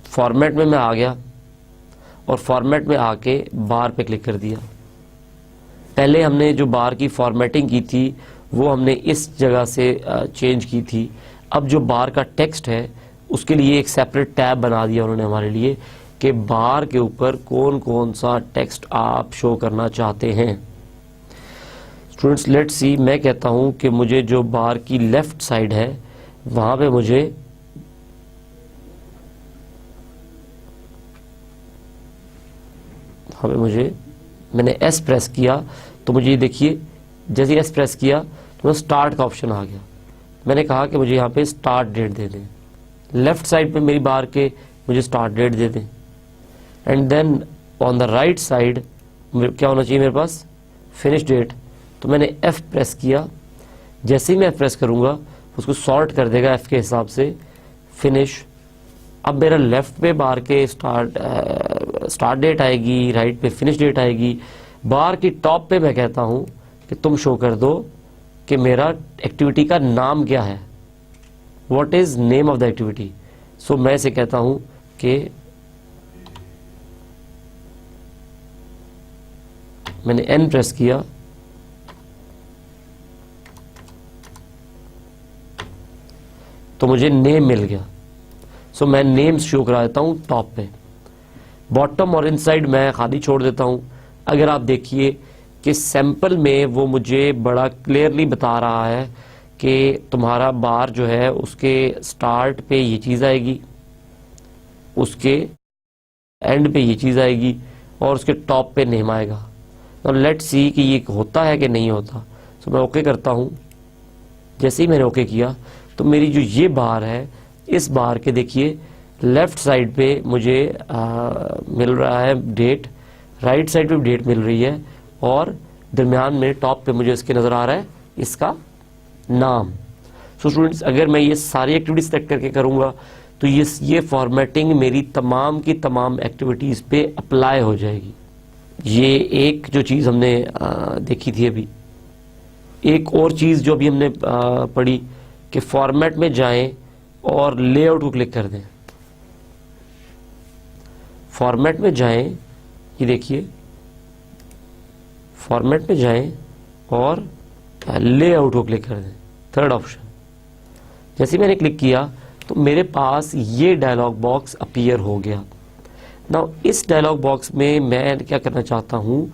फॉर्मेट में मैं आ गया, और फॉर्मेट में आके बार पे क्लिक कर दिया। पहले हमने जो बार की फॉर्मेटिंग की थी वो हमने इस जगह से चेंज की थी। अब जो बार का टेक्स्ट है उसके लिए एक सेपरेट टैब बना दिया उन्होंने हमारे लिए, कि बार के ऊपर कौन कौन सा टेक्स्ट आप शो करना चाहते हैं। स्टूडेंट्स लेट्स सी, मैं कहता हूं कि मुझे जो बार की लेफ्ट साइड है वहां पे मैंने एस प्रेस किया तो मुझे ये देखिए, जैसे एस प्रेस किया तो स्टार्ट का ऑप्शन आ गया। मैंने कहा कि मुझे यहाँ पे स्टार्ट डेट दे दें, लेफ्ट साइड पे मेरी बार के मुझे स्टार्ट डेट दे दें, and then on the right side क्या होना चाहिए मेरे पास, फिनिश डेट। तो मैंने एफ प्रेस किया, जैसे ही मैं एफ प्रेस करूँगा उसको सॉर्ट कर देगा एफ के हिसाब से, फिनिश। अब मेरा लेफ्ट पे बार के स्टार्ट डेट आएगी, राइट पे फिनिश डेट आएगी। बार की टॉप पे मैं कहता हूं कि तुम शो कर दो कि मेरा एक्टिविटी का नाम क्या है, what is name of the activity. So मैं इसे कहता हूं कि मैंने एन प्रेस किया, तो मुझे नेम मिल गया। सो मैं नेम शो करा देता हूं टॉप पे, बॉटम और इनसाइड मैं खाली छोड़ देता हूं। अगर आप देखिए कि सैंपल में वो मुझे बड़ा क्लियरली बता रहा है कि तुम्हारा बार जो है उसके स्टार्ट पे ये चीज़ आएगी, उसके एंड पे ये चीज़ आएगी, और उसके टॉप पे नेम आएगा। तो लेट्स सी कि ये होता है कि नहीं होता। सो मैं ओके करता हूँ। जैसे ही मैंने ओके किया तो मेरी जो ये बार है, इस बार के देखिए लेफ्ट साइड पे मुझे मिल रहा है डेट, राइट साइड पे डेट मिल रही है, और दरमियान में टॉप पे मुझे इसके नज़र आ रहा है इसका नाम। सो स्टूडेंट्स अगर मैं ये सारी एक्टिविटी सेलेक्ट करके करूँगा तो ये फॉर्मेटिंग मेरी तमाम की तमाम एक्टिविटीज़ पे अप्लाई हो जाएगी। ये एक जो चीज़ हमने देखी थी अभी। एक और चीज़ जो अभी हमने पढ़ी कि फॉर्मेट में जाएं और लेआउट को क्लिक कर दें। फॉर्मेट में जाएं, ये देखिए फॉर्मेट में जाएं और लेआउट को क्लिक कर दें, थर्ड ऑप्शन। जैसे मैंने क्लिक किया तो मेरे पास ये डायलॉग बॉक्स अपीयर हो गया। नाउ इस डायलॉग बॉक्स में मैं क्या करना चाहता हूं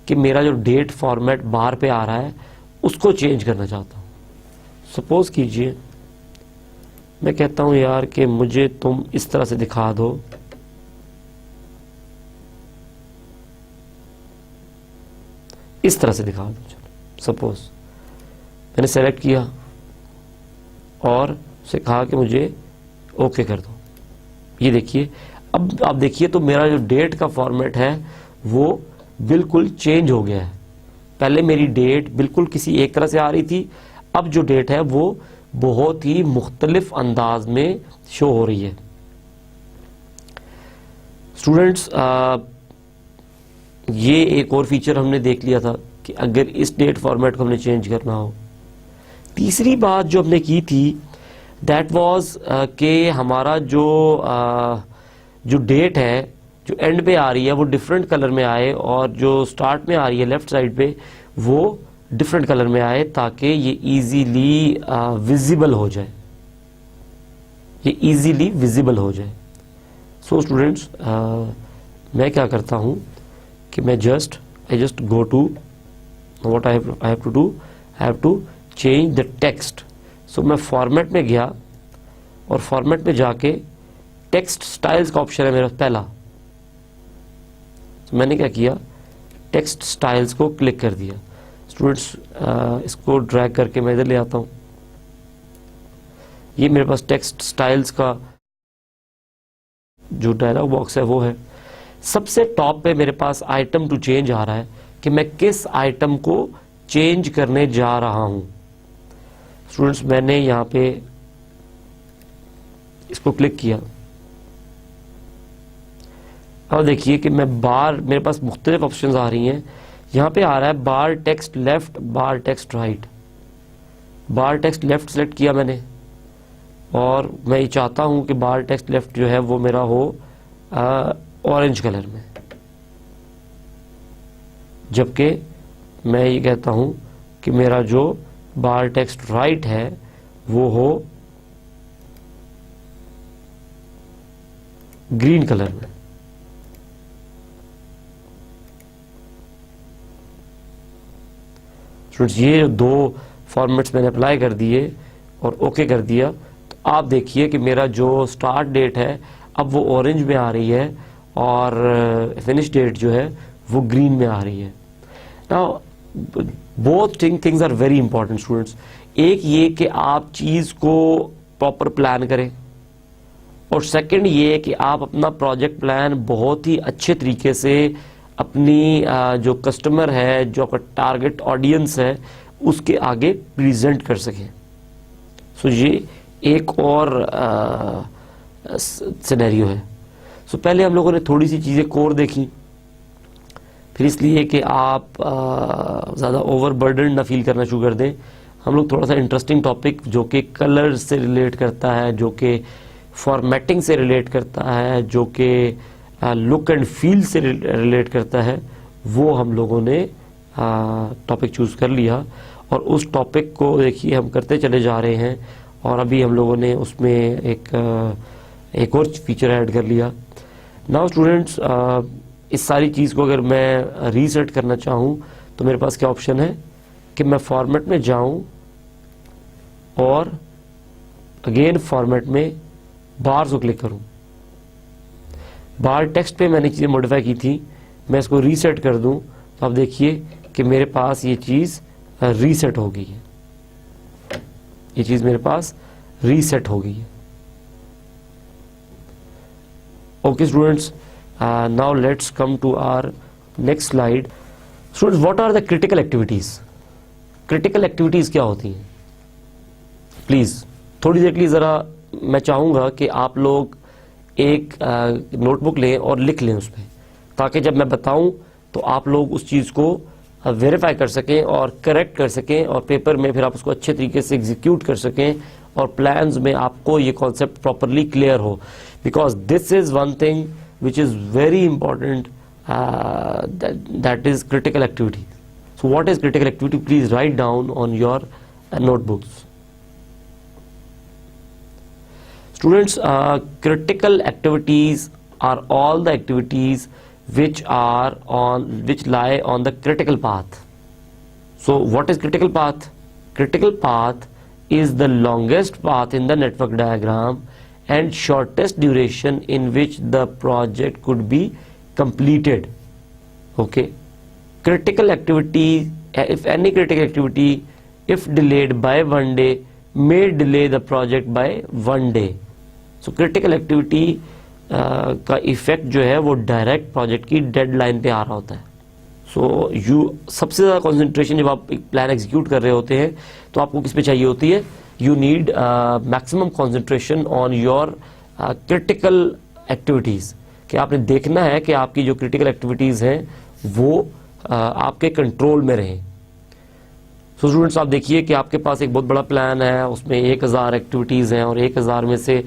कि मेरा जो डेट फॉर्मेट बाहर पे आ रहा है उसको चेंज करना चाहता हूं। सपोज कीजिए मैं कहता हूं यार कि मुझे तुम इस तरह से दिखा दो, इस तरह से दिखा दो। चलो सपोज मैंने सेलेक्ट किया और उसे कहा कि मुझे ओके कर दो। ये देखिए, अब आप देखिए तो मेरा जो डेट का फॉर्मेट है वो बिल्कुल चेंज हो गया है। पहले मेरी डेट बिल्कुल किसी एक तरह से आ रही थी, अब जो डेट है वो बहुत ही मुख्तलिफ अंदाज में शो हो रही है। स्टूडेंट्स, ये एक और फीचर हमने देख लिया था कि अगर इस डेट फॉर्मेट को हमने चेंज करना हो। तीसरी बात जो हमने की थी दैट वाज कि हमारा जो डेट है जो एंड पे आ रही है वो डिफरेंट कलर में आए और जो स्टार्ट में आ रही है लेफ्ट साइड पे वो डिफरेंट कलर में आए ताकि ये इजीली विजिबल हो जाए, ये इजीली विजिबल हो जाए। सो स्टूडेंट्स, मैं क्या करता हूँ कि मैं I just go to what I have to do, I have to change the text. So मैं फॉर्मेट में गया और फॉर्मेट में जाके टेक्स्ट स्टाइल्स का ऑप्शन है मेरा पहला। तो मैंने क्या किया, टेक्स्ट स्टाइल्स को क्लिक कर दिया। स्टूडेंट्स, इसको ड्रैग करके मैं इधर ले आता हूं। ये मेरे पास टेक्स्ट स्टाइल्स का जो डायलॉग बॉक्स है वो है। सबसे टॉप पे मेरे पास आइटम टू चेंज आ रहा है कि मैं किस आइटम को चेंज करने जा रहा हूं। स्टूडेंट्स, मैंने यहां पे इसको क्लिक किया और देखिए कि मैं मेरे पास मुख्तलिफ ऑप्शंस आ रही हैं। यहां पे आ रहा है बार टेक्स्ट लेफ्ट, बार टेक्स्ट राइट। बार टेक्स्ट लेफ्ट सेलेक्ट किया मैंने और मैं ये चाहता हूं कि बार टेक्स्ट लेफ्ट जो है वो मेरा हो ऑरेंज कलर में, जबकि मैं ये कहता हूं कि मेरा जो बार टेक्स्ट राइट है वो हो ग्रीन कलर में। स्टूडेंट्स, ये दो फॉर्मेट्स मैंने अप्लाई कर दिए और ओके कर दिया, तो आप देखिए कि मेरा जो स्टार्ट डेट है अब वो ऑरेंज में आ रही है और फिनिश डेट जो है वो ग्रीन में आ रही है। Now both things are very important students. एक ये कि आप चीज को प्रॉपर प्लान करें और सेकंड ये कि आप अपना प्रोजेक्ट प्लान बहुत ही अच्छे तरीके से अपनी जो कस्टमर है, जो आपका टारगेट ऑडियंस है, उसके आगे प्रेजेंट कर सकें। सो ये एक और सिनेरियो है। सो पहले हम लोगों ने थोड़ी सी चीज़ें कोर देखी, फिर इसलिए कि आप ज़्यादा ओवरबर्डन ना फील करना शुरू कर दें, हम लोग थोड़ा सा इंटरेस्टिंग टॉपिक जो कि कलर से रिलेट करता है, जो कि फॉर्मेटिंग से रिलेट करता है, जो कि लुक एंड फील से रिलेट करता है, वो हम लोगों ने टॉपिक चूज़ कर लिया और उस टॉपिक को देखिए हम करते चले जा रहे हैं और अभी हम लोगों ने उसमें एक और फीचर ऐड कर लिया। नाउ स्टूडेंट्स, इस सारी चीज़ को अगर मैं रीसेट करना चाहूँ तो मेरे पास क्या ऑप्शन है कि मैं फॉर्मेट में जाऊँ और अगेन फॉर्मेट में बार्स को क्लिक करूँ। बार टेक्स्ट पे मैंने चीज़ें मॉडिफाई की थी, मैं इसको रीसेट कर दूं तो आप देखिए कि मेरे पास ये चीज़ रीसेट हो गई है, ये चीज़ मेरे पास रीसेट हो गई है। Okay students, now let's come to our next slide. Students, what are the critical activities? Critical activities क्या होती हैं? प्लीज़ थोड़ी देर के लिए ज़रा मैं चाहूँगा कि आप लोग एक नोटबुक लें और लिख लें उस पर, ताकि जब मैं बताऊं तो आप लोग उस चीज़ को वेरीफाई कर सकें और करेक्ट कर सकें और पेपर में फिर आप उसको अच्छे तरीके से एग्जीक्यूट कर सकें और प्लान्स में आपको ये कॉन्सेप्ट प्रॉपरली क्लियर हो, because this is one thing which is very important, that is critical activity. So what is critical activity? Please write down on your notebooks. Students, critical activities are all the activities which lie on the critical path. So what is critical path? Critical path is the longest path in the network diagram and shortest duration in which the project could be completed. Okay, critical activity, if any critical activity, if delayed by 1 day, may delay the project by 1 day. So critical activity का effect जो है वो direct project की deadline पे आ रहा होता है. सो सबसे ज़्यादा कॉन्सेंट्रेशन जब आप एक प्लान एग्जीक्यूट कर रहे होते हैं तो आपको किस पे चाहिए होती है? You need maximum concentration on your critical activities, कि आपने देखना है कि आपकी जो क्रिटिकल एक्टिविटीज़ हैं वो आपके कंट्रोल में रहें। सो स्टूडेंट्स, आप देखिए कि आपके पास एक बहुत बड़ा प्लान है, उसमें 1000 एक्टिविटीज़ हैं और 1000 में से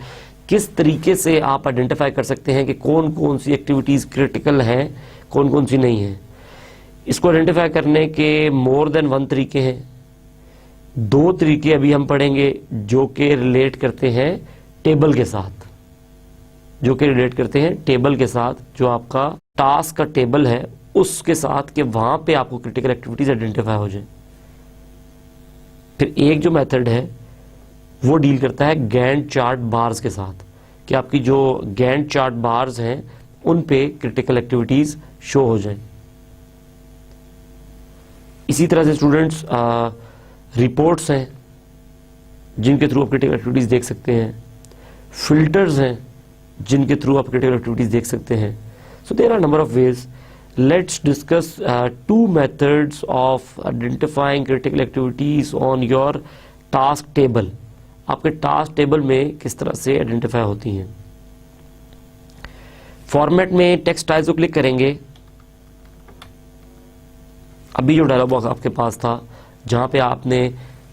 किस तरीके से आप आइडेंटिफाई कर सकते हैं कि कौन कौन सी एक्टिविटीज़ क्रिटिकल हैं, कौन कौन सी नहीं हैं। इसको आइडेंटिफाई करने के मोर देन 1 तरीके हैं। 2 तरीके अभी हम पढ़ेंगे जो कि रिलेट करते हैं टेबल के साथ, जो आपका टास्क का टेबल है उसके साथ, कि वहां पे आपको क्रिटिकल एक्टिविटीज आइडेंटिफाई हो जाए। फिर एक जो मेथड है वो डील करता है गैंट चार्ट बार्स के साथ, कि आपकी जो गैंट चार्ट बार्स हैं उन पे क्रिटिकल एक्टिविटीज शो हो जाएं। इसी तरह से स्टूडेंट्स रिपोर्ट्स हैं जिनके थ्रू आप क्रिटिकल एक्टिविटीज देख सकते हैं, फिल्टर्स हैं जिनके थ्रू आप क्रिटिकल एक्टिविटीज देख सकते हैं। So there are number of ways. Let's discuss 2 methods of identifying critical activities on your task table. आपके टास्क टेबल में किस तरह से आइडेंटिफाई होती हैं। फॉर्मेट में टेक्स्ट टाइल्स को क्लिक करेंगे। अभी जो डायलॉग बॉक्स आपके पास था जहां पे आपने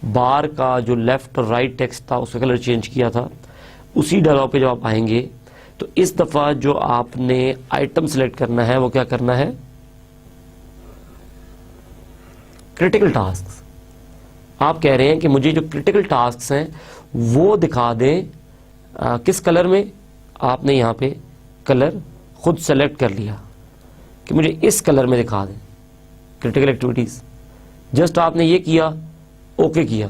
बार का जो लेफ्ट और राइट टेक्स्ट था उसका कलर चेंज किया था, उसी डायलॉग पे जब आप आएंगे तो इस दफा जो आपने आइटम सिलेक्ट करना है वो क्या करना है? Critical tasks. आप कह रहे हैं कि मुझे जो क्रिटिकल टास्क्स हैं वो दिखा दें किस कलर में? आपने यहां पे कलर खुद सेलेक्ट कर लिया कि मुझे इस कलर में दिखा दें क्रिटिकल एक्टिविटीज। जस्ट आपने ये किया, ओके किया,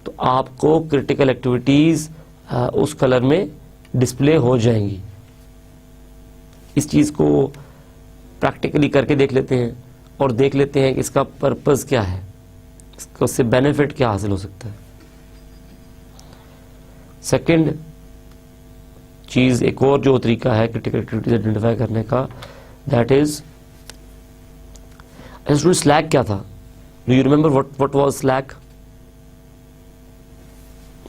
तो आपको क्रिटिकल एक्टिविटीज उस कलर में डिस्प्ले हो जाएंगी। इस चीज को प्रैक्टिकली करके देख लेते हैं और देख लेते हैं कि इसका पर्पस क्या है, इससे बेनिफिट क्या हासिल हो सकता है। सेकंड चीज, एक और जो तरीका है क्रिटिकल एक्टिविटीज आइडेंटिफाई करने का, दैट इज स्लैक। क्या था? Do you remember what was slack?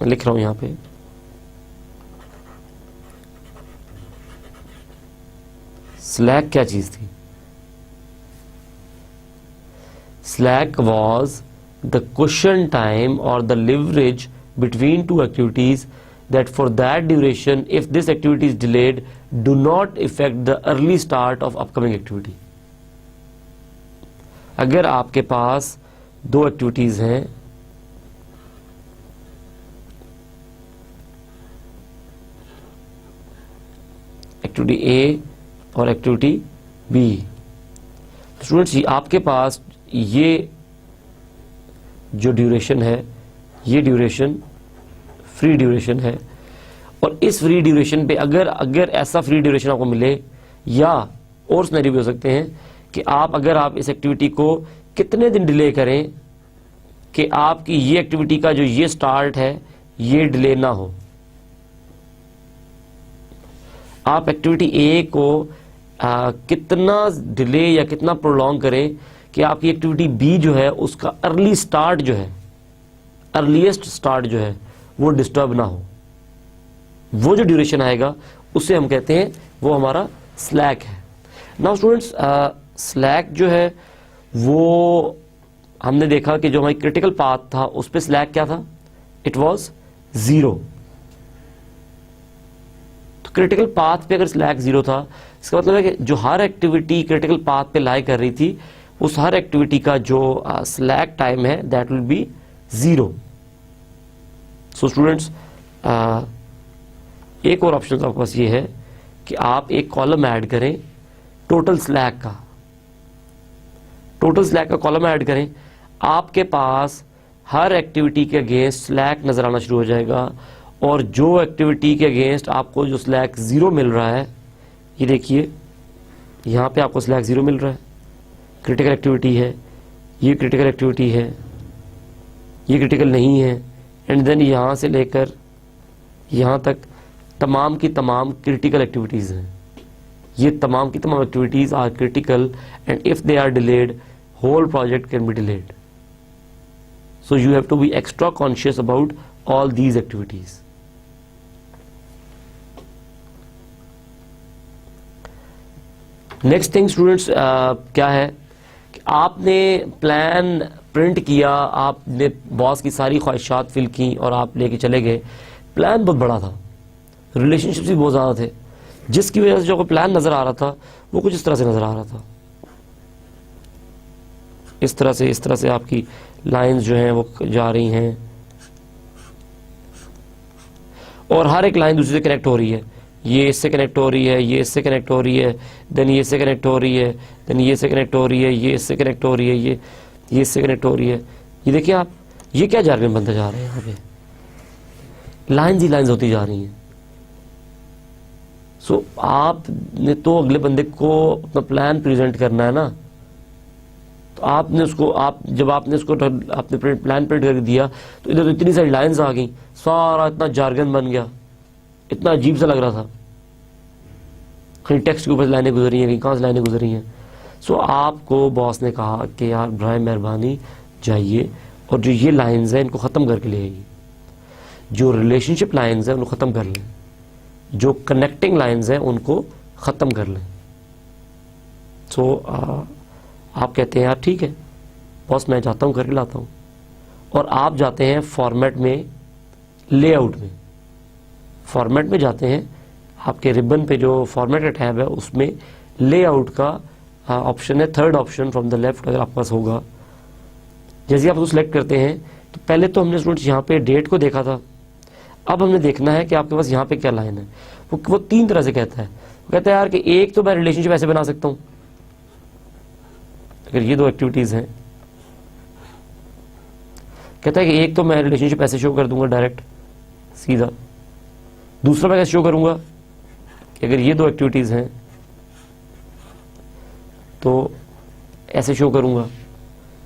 मैं लिख रहा हूं यहां पे। स्लैक क्या चीज थी? Slack was the question time और the leverage between 2 activities that for that duration, if this activity is delayed, do not affect the early start of upcoming activity. अगर आपके पास 2 एक्टिविटीज हैं, एक्टिविटी ए और एक्टिविटी बी, स्टूडेंट्स आपके पास ये जो duration है, ये ड्यूरेशन फ्री ड्यूरेशन है, और इस फ्री ड्यूरेशन पे अगर ऐसा फ्री ड्यूरेशन आपको मिले, या और सिनेरियो भी हो सकते हैं कि अगर आप इस एक्टिविटी को कितने दिन डिले करें कि आपकी ये एक्टिविटी का जो ये स्टार्ट है ये डिले ना हो। आप एक्टिविटी ए को कितना डिले या कितना प्रोलॉन्ग करें कि आपकी एक्टिविटी बी जो है उसका अर्ली स्टार्ट जो है, अर्लीस्ट स्टार्ट जो है वो डिस्टर्ब ना हो। वो जो ड्यूरेशन आएगा उसे हम कहते हैं वो हमारा स्लैक है। नाउ स्टूडेंट्स, स्लैक जो है वो हमने देखा कि जो हमारी क्रिटिकल पाथ था उस पे स्लैक क्या था? It was 0। तो क्रिटिकल पाथ पे अगर स्लैक 0 था, इसका मतलब है कि जो हर एक्टिविटी क्रिटिकल पाथ पे लाई कर रही थी उस हर एक्टिविटी का जो स्लैक टाइम है that will be 0। So students, एक और ऑप्शन आपके पास ये है कि आप एक कॉलम ऐड करें टोटल स्लैक का। टोटल स्लैक का कॉलम ऐड करें, आपके पास हर एक्टिविटी के अगेंस्ट स्लैक नजर आना शुरू हो जाएगा, और जो एक्टिविटी के अगेंस्ट आपको जो स्लैक 0 मिल रहा है, ये देखिए यहां पे आपको स्लैक 0 मिल रहा है, क्रिटिकल एक्टिविटी है, ये क्रिटिकल एक्टिविटी है, ये क्रिटिकल नहीं है, एंड देन यहां से लेकर यहां तक तमाम की तमाम क्रिटिकल एक्टिविटीज हैं। ये तमाम की तमाम activities are critical, and if they are delayed whole project can be delayed. So you have to be extra conscious about all these activities. Next thing students क्या है कि आपने प्लान प्रिंट किया, आपने बॉस की सारी ख्वाहिशात फिल की और आप लेके चले गए। प्लान बहुत बड़ा था, रिलेशनशिप्स भी बहुत ज़्यादा थे, जिसकी वजह से जो प्लान नज़र आ रहा था वो कुछ इस तरह से नज़र आ रहा था। इस तरह से आपकी लाइंस जो हैं वो जा रही हैं और हर एक लाइन दूसरे से कनेक्ट हो रही है। ये इससे कनेक्ट हो रही है, ये इससे कनेक्ट हो रही है, देन ये इससे कनेक्ट हो रही है, देन ये इससे कनेक्ट हो रही है, ये इससे कनेक्ट हो रही है, ये इससे कनेक्ट हो रही है। ये देखिए आप, ये क्या जार्गन बनते जा रहे हैं, यहाँ पे लाइन्स ही लाइन्स होती जा रही हैं। सो आपने तो अगले बंदे को अपना प्लान प्रेजेंट करना है ना, तो आपने उसको जब आपने उसको आपने प्लान प्रिंट करके दिया तो इधर तो इतनी सारी लाइन्स आ गई, सारा इतना जार्गन बन गया, इतना अजीब सा लग रहा था। कहीं टेक्स्ट के ऊपर लाइनें गुजर रही हैं, कहीं कहाँ से लाइनें गुजर रही हैं। सो आपको बॉस ने कहा कि यार बराए मेहरबानी जाइए और जो ये लाइन्स हैं इनको ख़त्म करके ले आइए, जो रिलेशनशिप लाइन्स हैं उनको ख़त्म कर लें, जो कनेक्टिंग लाइन्स हैं उनको ख़त्म कर लें। सो आप कहते हैं यार ठीक है बॉस, मैं जाता हूँ करके लाता हूँ, और आप जाते हैं फॉर्मेट में, लेआउट में, फॉर्मेट में जाते हैं। आपके रिबन पे जो फॉर्मेट का टैब है उसमें लेआउट का ऑप्शन है, third option from the left, अगर आपके पास होगा। जैसे आप उसको सिलेक्ट करते हैं तो पहले तो हमने स्टूडेंट्स यहाँ पे डेट को देखा था, अब हमने देखना है कि आपके पास यहाँ पे क्या लाइन है। वो तीन तरह से कहता है। वो कहता है यार कि एक तो मैं रिलेशनशिप ऐसे बना सकता हूँ, अगर ये दो एक्टिविटीज हैं, कहता है कि एक तो मैं रिलेशनशिप ऐसे शो कर दूंगा डायरेक्ट सीधा, दूसरा मैं कैसे शो करूंगा कि अगर ये दो एक्टिविटीज हैं तो ऐसे शो करूंगा,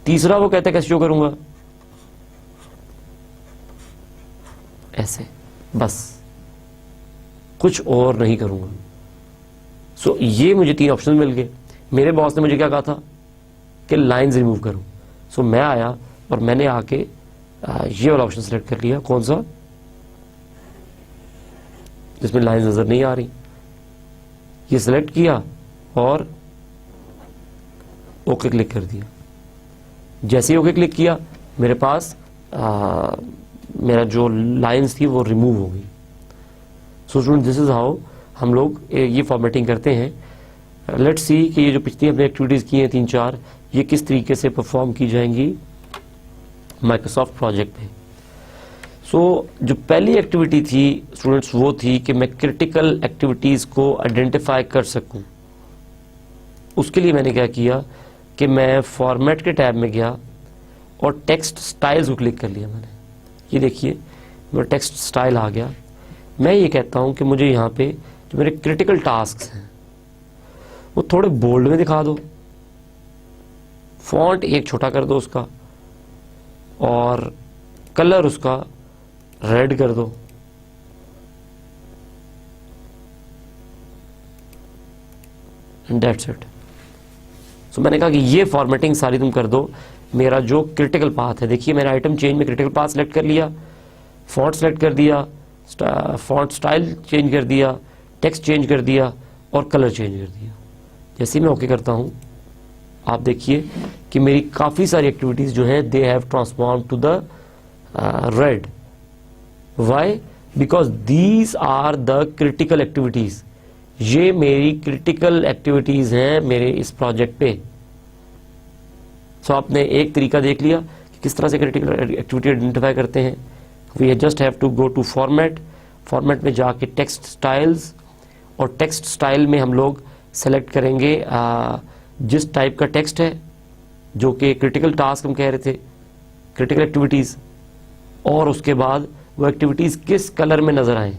तीसरा वो कहता है कैसे शो करूंगा, ऐसे, बस कुछ और नहीं करूंगा। सो ये मुझे तीन ऑप्शन मिल गए। मेरे बॉस ने मुझे क्या कहा था कि लाइंस रिमूव करूं। सो मैं आया और मैंने आके ये वाला ऑप्शन सेलेक्ट कर लिया, कौन सा, जिसमें लाइंस नजर नहीं आ रही, ये सिलेक्ट किया और ओके क्लिक कर दिया। जैसे ही ओके क्लिक किया मेरे पास मेरा जो लाइंस थी वो रिमूव हो गई। सो स्टूडेंट, दिस इज हाउ हम लोग ये फॉर्मेटिंग करते हैं। लेट्स सी कि ये जो पिछली हमने एक्टिविटीज की हैं 3-4, ये किस तरीके से परफॉर्म की जाएंगी माइक्रोसॉफ्ट प्रोजेक्ट में। सो जो पहली एक्टिविटी थी स्टूडेंट्स वो थी कि मैं क्रिटिकल एक्टिविटीज को आइडेंटिफाई कर सकूं। उसके लिए मैंने क्या किया कि मैं फॉर्मेट के टैब में गया और टेक्स्ट स्टाइल्स को क्लिक कर लिया मैंने। ये देखिए मेरा टेक्स्ट स्टाइल आ गया। मैं ये कहता हूं कि मुझे यहाँ पे जो मेरे क्रिटिकल टास्क हैं वो थोड़े बोल्ड में दिखा दो, फॉन्ट एक छोटा कर दो उसका, और कलर उसका रेड कर दो। That's it. सो मैंने कहा कि ये फॉर्मेटिंग सारी तुम कर दो। मेरा जो क्रिटिकल पाथ है, देखिए मैंने आइटम चेंज में क्रिटिकल पाथ सेलेक्ट कर लिया, फॉन्ट सेलेक्ट कर दिया, फॉन्ट स्टाइल चेंज कर दिया, टेक्स्ट चेंज कर दिया और कलर चेंज कर दिया। जैसे मैं ओके करता हूं आप देखिए कि मेरी काफ़ी सारी एक्टिविटीज़ जो है they have transform to the red. Why? Because these are the critical activities. ये मेरी क्रिटिकल एक्टिविटीज़ हैं मेरे इस प्रोजेक्ट पे। सो आपने एक तरीका देख लिया कि किस तरह से क्रिटिकल एक्टिविटी आइडेंटिफाई करते हैं। We just have to go to format, format में जाके टेक्स्ट स्टाइल्स, और टेक्स्ट स्टाइल में हम लोग सेलेक्ट करेंगे जिस टाइप का टेक्स्ट है जो कि क्रिटिकल टास्क हम कह रहे थे, क्रिटिकल एक्टिविटीज़, और उसके बाद वो एक्टिविटीज़ किस कलर में नज़र आए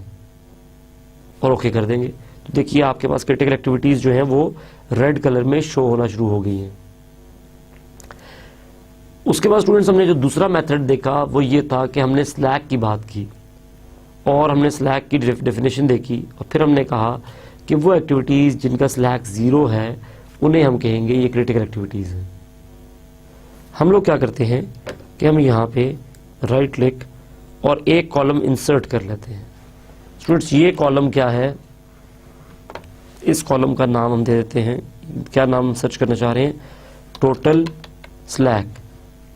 और ओके कर देंगे। तो देखिए आपके पास क्रिटिकल एक्टिविटीज़ जो हैं वो रेड कलर में शो होना शुरू हो गई हैं। उसके बाद स्टूडेंट्स हमने जो दूसरा मेथड देखा वो ये था कि हमने स्लैक की बात की और हमने स्लैक की डेफिनेशन देखी, और फिर हमने कहा कि वो एक्टिविटीज़ जिनका स्लैक 0 है उन्हें हम कहेंगे ये क्रिटिकल एक्टिविटीज़ हैं। हम लोग क्या करते हैं कि हम यहाँ पे राइट क्लिक और एक कॉलम इंसर्ट कर लेते हैं। स्टूडेंट्स ये कॉलम क्या है, इस कॉलम का नाम हम दे देते हैं, क्या नाम सर्च करना चाह रहे हैं, टोटल स्लैक।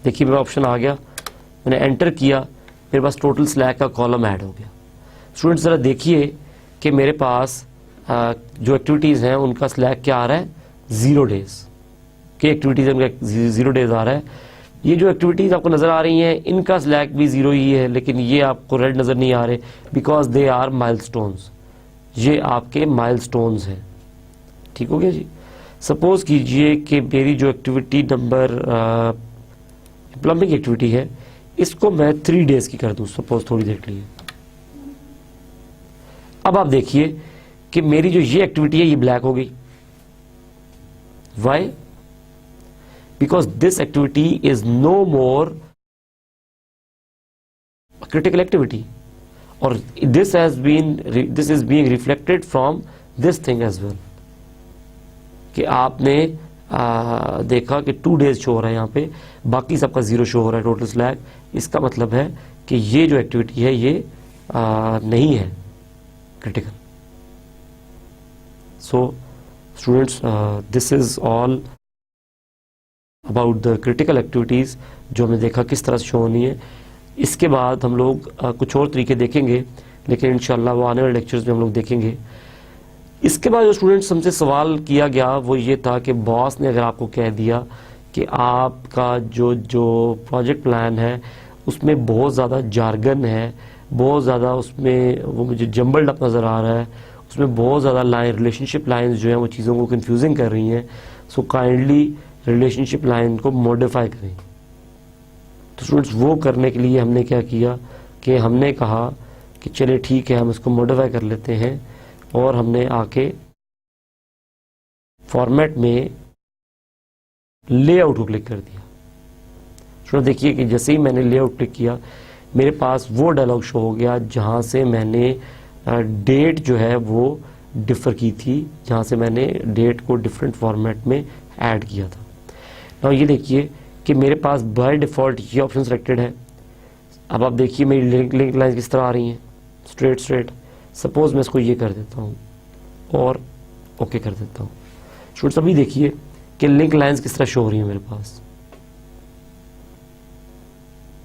देखिए मेरा ऑप्शन आ गया, मैंने एंटर किया, मेरे पास टोटल स्लैक का कॉलम ऐड हो गया। स्टूडेंट्स ज़रा देखिए कि मेरे पास जो एक्टिविटीज़ हैं उनका स्लैक क्या आ रहा है, 0 डेज की एक्टिविटीज़ है, उनका 0 डेज आ रहा है। ये जो एक्टिविटीज़ आपको नज़र आ रही हैं इनका स्लैक भी 0 ही है, लेकिन ये आपको रेड नज़र नहीं आ रहे बिकॉज दे आर माइलस्टोन्स। ये आपके माइलस्टोन्स हैं। ठीक हो गया जी। सपोज कीजिए कि मेरी जो एक्टिविटी नंबर प्लम्बिंग एक्टिविटी है इसको मैं 3 डेज की कर दूं, सपोज थोड़ी देर के लिए। अब आप देखिए कि मेरी जो ये एक्टिविटी है ये ब्लैक हो गई। Why? Because this activity is no more critical activity और this is being reflected from this thing as well. कि आपने देखा कि 2 डेज शो हो रहा है यहाँ पे, बाकी सबका 0 शो हो रहा है टोटल स्लैक। इसका मतलब है कि ये जो एक्टिविटी है ये नहीं है critical. So students, this is all about the critical activities जो हमने देखा किस तरह से शो होनी है। इसके बाद हम लोग कुछ और तरीके देखेंगे, लेकिन इंशाल्लाह वो आने वाले लेक्चर्स में हम लोग देखेंगे। इसके बाद जो स्टूडेंट्स हमसे सवाल किया गया वो ये था कि बॉस ने अगर आपको कह दिया कि आपका जो प्रोजेक्ट प्लान है उसमें बहुत ज़्यादा जार्गन है, बहुत ज़्यादा उसमें वो मुझे जम्बल्ड अप नज़र आ रहा है, उसमें बहुत ज़्यादा रिलेशनशिप लाइंस जो हैं वो चीज़ों को कंफ्यूजिंग कर रही हैं, सो काइंडली रिलेशनशिप लाइन को मॉडिफाई करें। तो स्टूडेंट्स वो करने के लिए हमने क्या किया कि हमने कहा कि चले ठीक है हम इसको मॉडिफाई कर लेते हैं, और हमने आके फॉर्मेट में लेआउट को क्लिक कर दिया। स्टूडेंट देखिए कि जैसे ही मैंने लेआउट क्लिक किया मेरे पास वो डायलॉग शो हो गया जहाँ से मैंने डेट जो है वो डिफ़र की थी, जहाँ से मैंने डेट को डिफरेंट फॉर्मेट में ऐड किया था। now ये देखिए कि मेरे पास बाय डिफ़ॉल्ट ये ऑप्शन सेलेक्टेड है। अब आप देखिए मेरी लिंक लाइन किस तरह आ रही हैं, स्ट्रेट। सपोज मैं इसको ये कर देता हूँ और ओके कर देता हूँ। स्टूडेंट्स अभी देखिए कि लिंक लाइंस किस तरह शो हो रही है मेरे पास।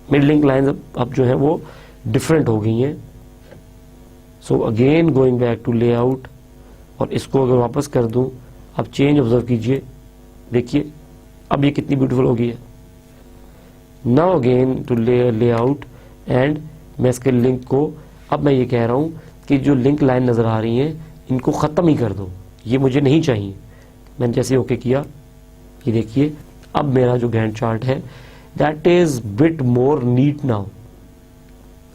मेरी लिंक लाइंस अब जो है वो डिफरेंट हो गई हैं। So again going back to layout, और इसको अगर वापस कर दूं, अब चेंज ऑब्जर्व कीजिए, देखिए अब ये कितनी ब्यूटीफुल हो गई है। Now again to layout and मैं इसके लिंक को, अब मैं ये कह रहा हूँ कि जो लिंक लाइन नज़र आ रही हैं इनको ख़त्म ही कर दो, ये मुझे नहीं चाहिए। मैंने जैसे ओके किया, ये देखिए अब मेरा जो गैंट चार्ट है that is bit more neat now.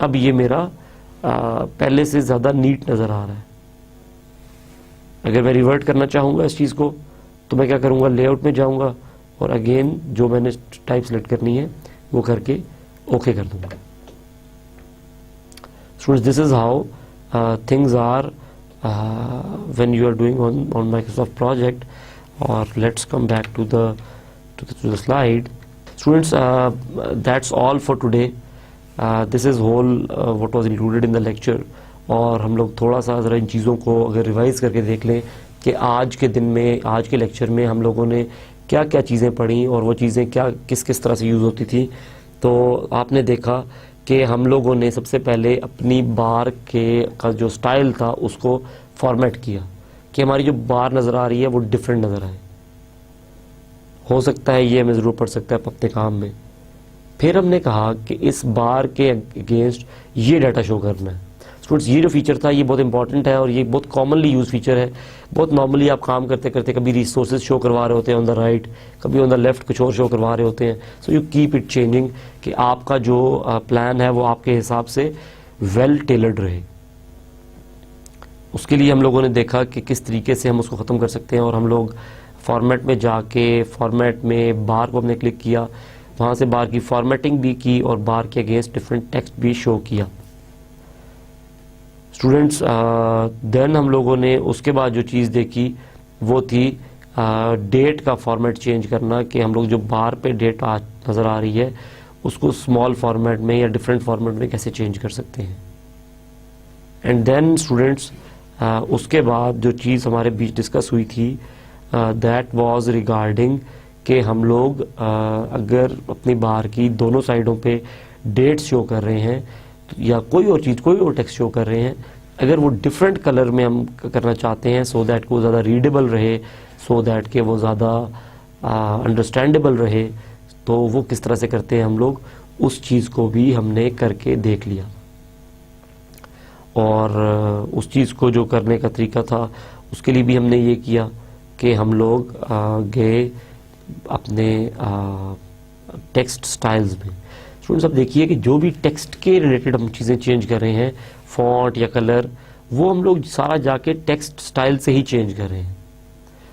अब ये मेरा पहले से ज़्यादा नीट नज़र आ रहा है। अगर मैं रिवर्ट करना चाहूँगा इस चीज़ को तो मैं क्या करूँगा, लेआउट में जाऊँगा और अगेन जो मैंने टाइप सेलेक्ट करनी है वो करके ओके कर दूँगा। Students this is how things are when you are doing on Microsoft project. Or let's come back to the slide. Students, that's all for today. This is whole what was included in the lecture. और हम लोग थोड़ा सा ज़रा इन चीज़ों को अगर revise करके देख लें कि आज के दिन में, आज के लेक्चर में हम लोगों ने क्या क्या चीज़ें पढ़ी और वो चीज़ें क्या किस किस तरह से यूज़ होती थी। तो आपने देखा कि हम लोगों ने सबसे पहले अपनी बार के का जो स्टाइल था उसको फॉर्मेट किया कि हमारी जो बार नज़र आ रही है वो डिफरेंट नज़र आए। हो सकता है ये हमें ज़रूर पड़ सकता है अपने काम में। फिर हमने कहा कि इस बार के अगेंस्ट ये डाटा शो करना है। स्टूडेंट्स ये जो फीचर था ये बहुत इंपॉर्टेंट है और ये बहुत कॉमनली यूज फीचर है। बहुत नॉर्मली आप काम करते करते कभी रिसोर्सेज शो करवा रहे होते हैं ऑन द राइट, कभी ऑन द लेफ्ट कुछ और शो करवा रहे होते हैं। So you keep it changing कि आपका जो प्लान है वो आपके हिसाब से वेल टेलर्ड रहे। उसके लिए हम लोगों ने देखा कि किस तरीके से हम उसको ख़त्म कर सकते हैं, और हम लोग फॉर्मेट में जाके फॉर्मेट में बार को हमने क्लिक किया, वहाँ से बार की फॉर्मेटिंग भी की और बार के अगेंस्ट डिफरेंट टेक्स्ट भी शो किया। स्टूडेंट्स देन हम लोगों ने उसके बाद जो चीज़ देखी वो थी डेट का फॉर्मेट चेंज करना, कि हम लोग जो बार पे डेट नज़र आ रही है उसको स्मॉल फॉर्मेट में या डिफरेंट फॉर्मेट में कैसे चेंज कर सकते हैं। एंड देन स्टूडेंट्स उसके बाद जो चीज़ हमारे बीच डिस्कस हुई थी दैट वाज रिगार्डिंग कि हम लोग अगर अपनी बार की दोनों साइडों पे डेट शो कर रहे हैं या कोई और चीज़, कोई और टेक्स्ट शो कर रहे हैं, अगर वो डिफरेंट कलर में हम करना चाहते हैं सो दैट वो ज़्यादा रीडेबल रहे, सो दैट कि वो ज़्यादा अंडरस्टैंडेबल रहे, तो वो किस तरह से करते हैं हम लोग, उस चीज़ को भी हमने करके देख लिया। और उस चीज़ को जो करने का तरीका था उसके लिए भी हमने ये किया कि हम लोग गए अपने टेक्स्ट स्टाइल्स में। स्टूडेंट्स अब देखिए कि जो भी टेक्स्ट के रिलेटेड हम चीज़ें चेंज कर रहे हैं, फॉन्ट या कलर, वो हम लोग सारा जाके टेक्स्ट स्टाइल से ही चेंज कर रहे हैं।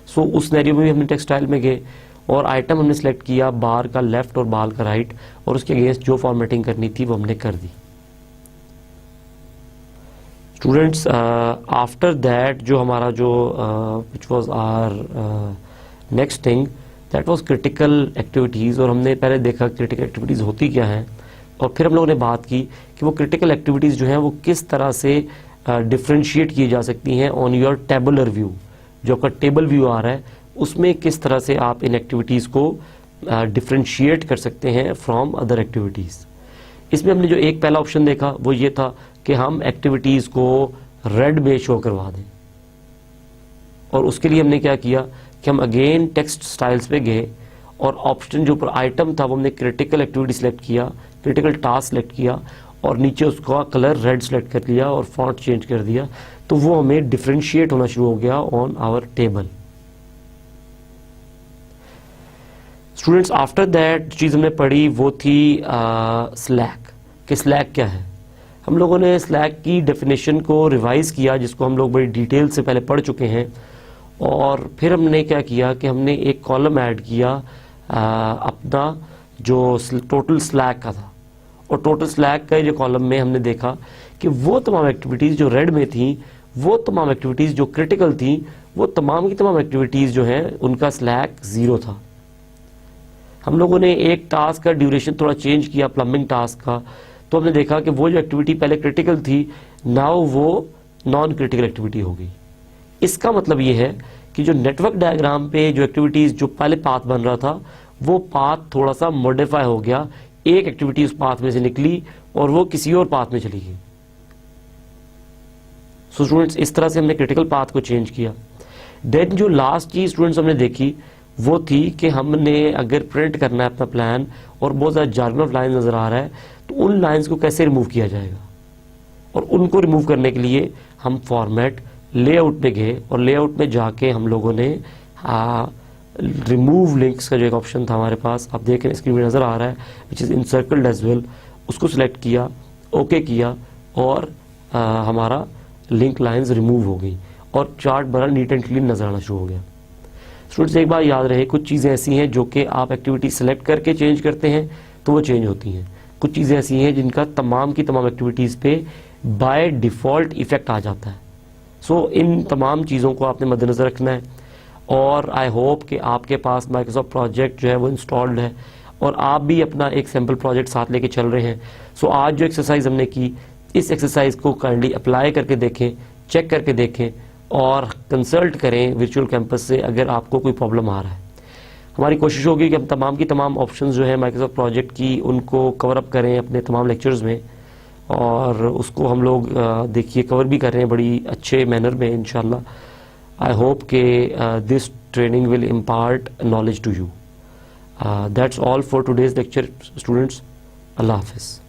सो उस सिनेरियो में भी हमने टेक्स्ट स्टाइल में गए और आइटम हमने सेलेक्ट किया, बार का लेफ्ट और बार का राइट, और उसके अगेंस्ट जो फॉर्मेटिंग करनी थी वो हमने कर दी। स्टूडेंट्स आफ्टर दैट जो हमारा जो which was our next thing that was critical activities, और हमने पहले देखा क्रिटिकल एक्टिविटीज़ होती क्या हैं, और फिर हम लोगों ने बात की कि वो क्रिटिकल एक्टिविटीज़ जो हैं वो किस तरह से डिफ्रेंशिएट की जा सकती हैं ऑन योर टेबुलर व्यू। जो आपका टेबल व्यू आ रहा है उसमें किस तरह से आप इन एक्टिविटीज़ को डिफ्रेंशिएट कर सकते हैं फ्रॉम अदर एक्टिविटीज़। इसमें हमने जो एक पहला ऑप्शन देखा वो ये था कि हम एक्टिविटीज़ को रेड में शो करवा दें, और उसके लिए हमने क्या किया कि हम अगेन टेक्स्ट स्टाइल्स पे गए और ऑप्शन जो ऊपर आइटम था वो हमने क्रिटिकल एक्टिविटी सेलेक्ट किया, क्रिटिकल टास्क सेलेक्ट किया, और नीचे उसका कलर रेड सेलेक्ट कर लिया और फॉन्ट चेंज कर दिया, तो वो हमें डिफ्रेंशिएट होना शुरू हो गया on our table. Students after that चीज़ हमने पढ़ी वो थी स्लैक, कि स्लैक क्या है। हम लोगों ने स्लैक की डेफिनेशन को रिवाइज किया, जिसको हम लोग बड़ी डिटेल से पहले पढ़ चुके हैं, और फिर हमने क्या किया कि हमने एक कॉलम ऐड किया अपना जो टोटल स्लैक का था, और टोटल स्लैक का जो कॉलम में हमने देखा कि वो तमाम एक्टिविटीज़ जो रेड में थी, वो तमाम एक्टिविटीज़ जो क्रिटिकल थी, वो तमाम की तमाम एक्टिविटीज़ जो हैं उनका स्लैक 0 था। हम लोगों ने एक टास्क का ड्यूरेशन थोड़ा चेंज किया, प्लम्बिंग टास्क का, तो हमने देखा कि वो जो एक्टिविटी पहले क्रिटिकल थी नाउ वो नॉन क्रिटिकल एक्टिविटी हो गई। इसका मतलब ये है कि जो नेटवर्क डायग्राम पे जो एक्टिविटीज़ जो पहले पाथ बन रहा था वो पाथ थोड़ा सा मॉडिफाई हो गया, एक एक्टिविटी उस पाथ में से निकली और वो किसी और पाथ में चली गई। सो स्टूडेंट्स इस तरह से हमने क्रिटिकल पाथ को चेंज किया। देन जो लास्ट चीज स्टूडेंट्स हमने देखी वो थी कि हमने अगर प्रिंट करना है अपना प्लान और बहुत ज़्यादा जार्गन ऑफ लाइन नज़र आ रहा है तो उन लाइंस को कैसे रिमूव किया जाएगा, और उनको रिमूव करने के लिए हम फॉर्मेट लेआउट में गए और लेआउट में जाके हम लोगों ने रिमूव लिंक्स का जो एक ऑप्शन था हमारे पास, आप देख रहे हैं स्क्रीन में नज़र आ रहा है, विच इज़ इनसर्कल्ड एज वेल, उसको सिलेक्ट किया, ओके किया, और हमारा लिंक लाइंस रिमूव हो गई और चार्ट बड़ा नीट एंड क्लीन नजर आना शुरू हो गया। स्टूडेंट्स एक बार याद रहे, कुछ चीज़ें ऐसी हैं जो कि आप एक्टिविटी सेलेक्ट करके चेंज करते हैं तो वो चेंज होती हैं, कुछ चीज़ें ऐसी हैं जिनका तमाम की तमाम एक्टिविटीज़ पे बाय डिफ़ॉल्ट इफेक्ट आ जाता है। सो इन तमाम चीज़ों को आपने मद्देनज़र रखना है, और आई होप कि आपके पास माइक्रोसॉफ्ट प्रोजेक्ट जो है वो इंस्टॉल्ड है और आप भी अपना एक सैम्पल प्रोजेक्ट साथ लेके चल रहे हैं। सो आज जो एक्सरसाइज हमने की, इस एक्सरसाइज को काइंडली अप्लाई करके देखें, चेक करके देखें और कंसल्ट करें वर्चुअल कैंपस से अगर आपको कोई प्रॉब्लम आ रहा है। हमारी कोशिश होगी कि हम तमाम की तमाम ऑप्शंस जो है माइक्रोसॉफ्ट प्रोजेक्ट की उनको कवर अप करें अपने तमाम लेक्चर्स में, और उसको हम लोग देखिए कवर भी कर रहे हैं बड़ी अच्छे मैनर में इंशाल्लाह। आई होप के this training will impart knowledge to you. That's all for today's lecture students. अल्लाह हाफिज़।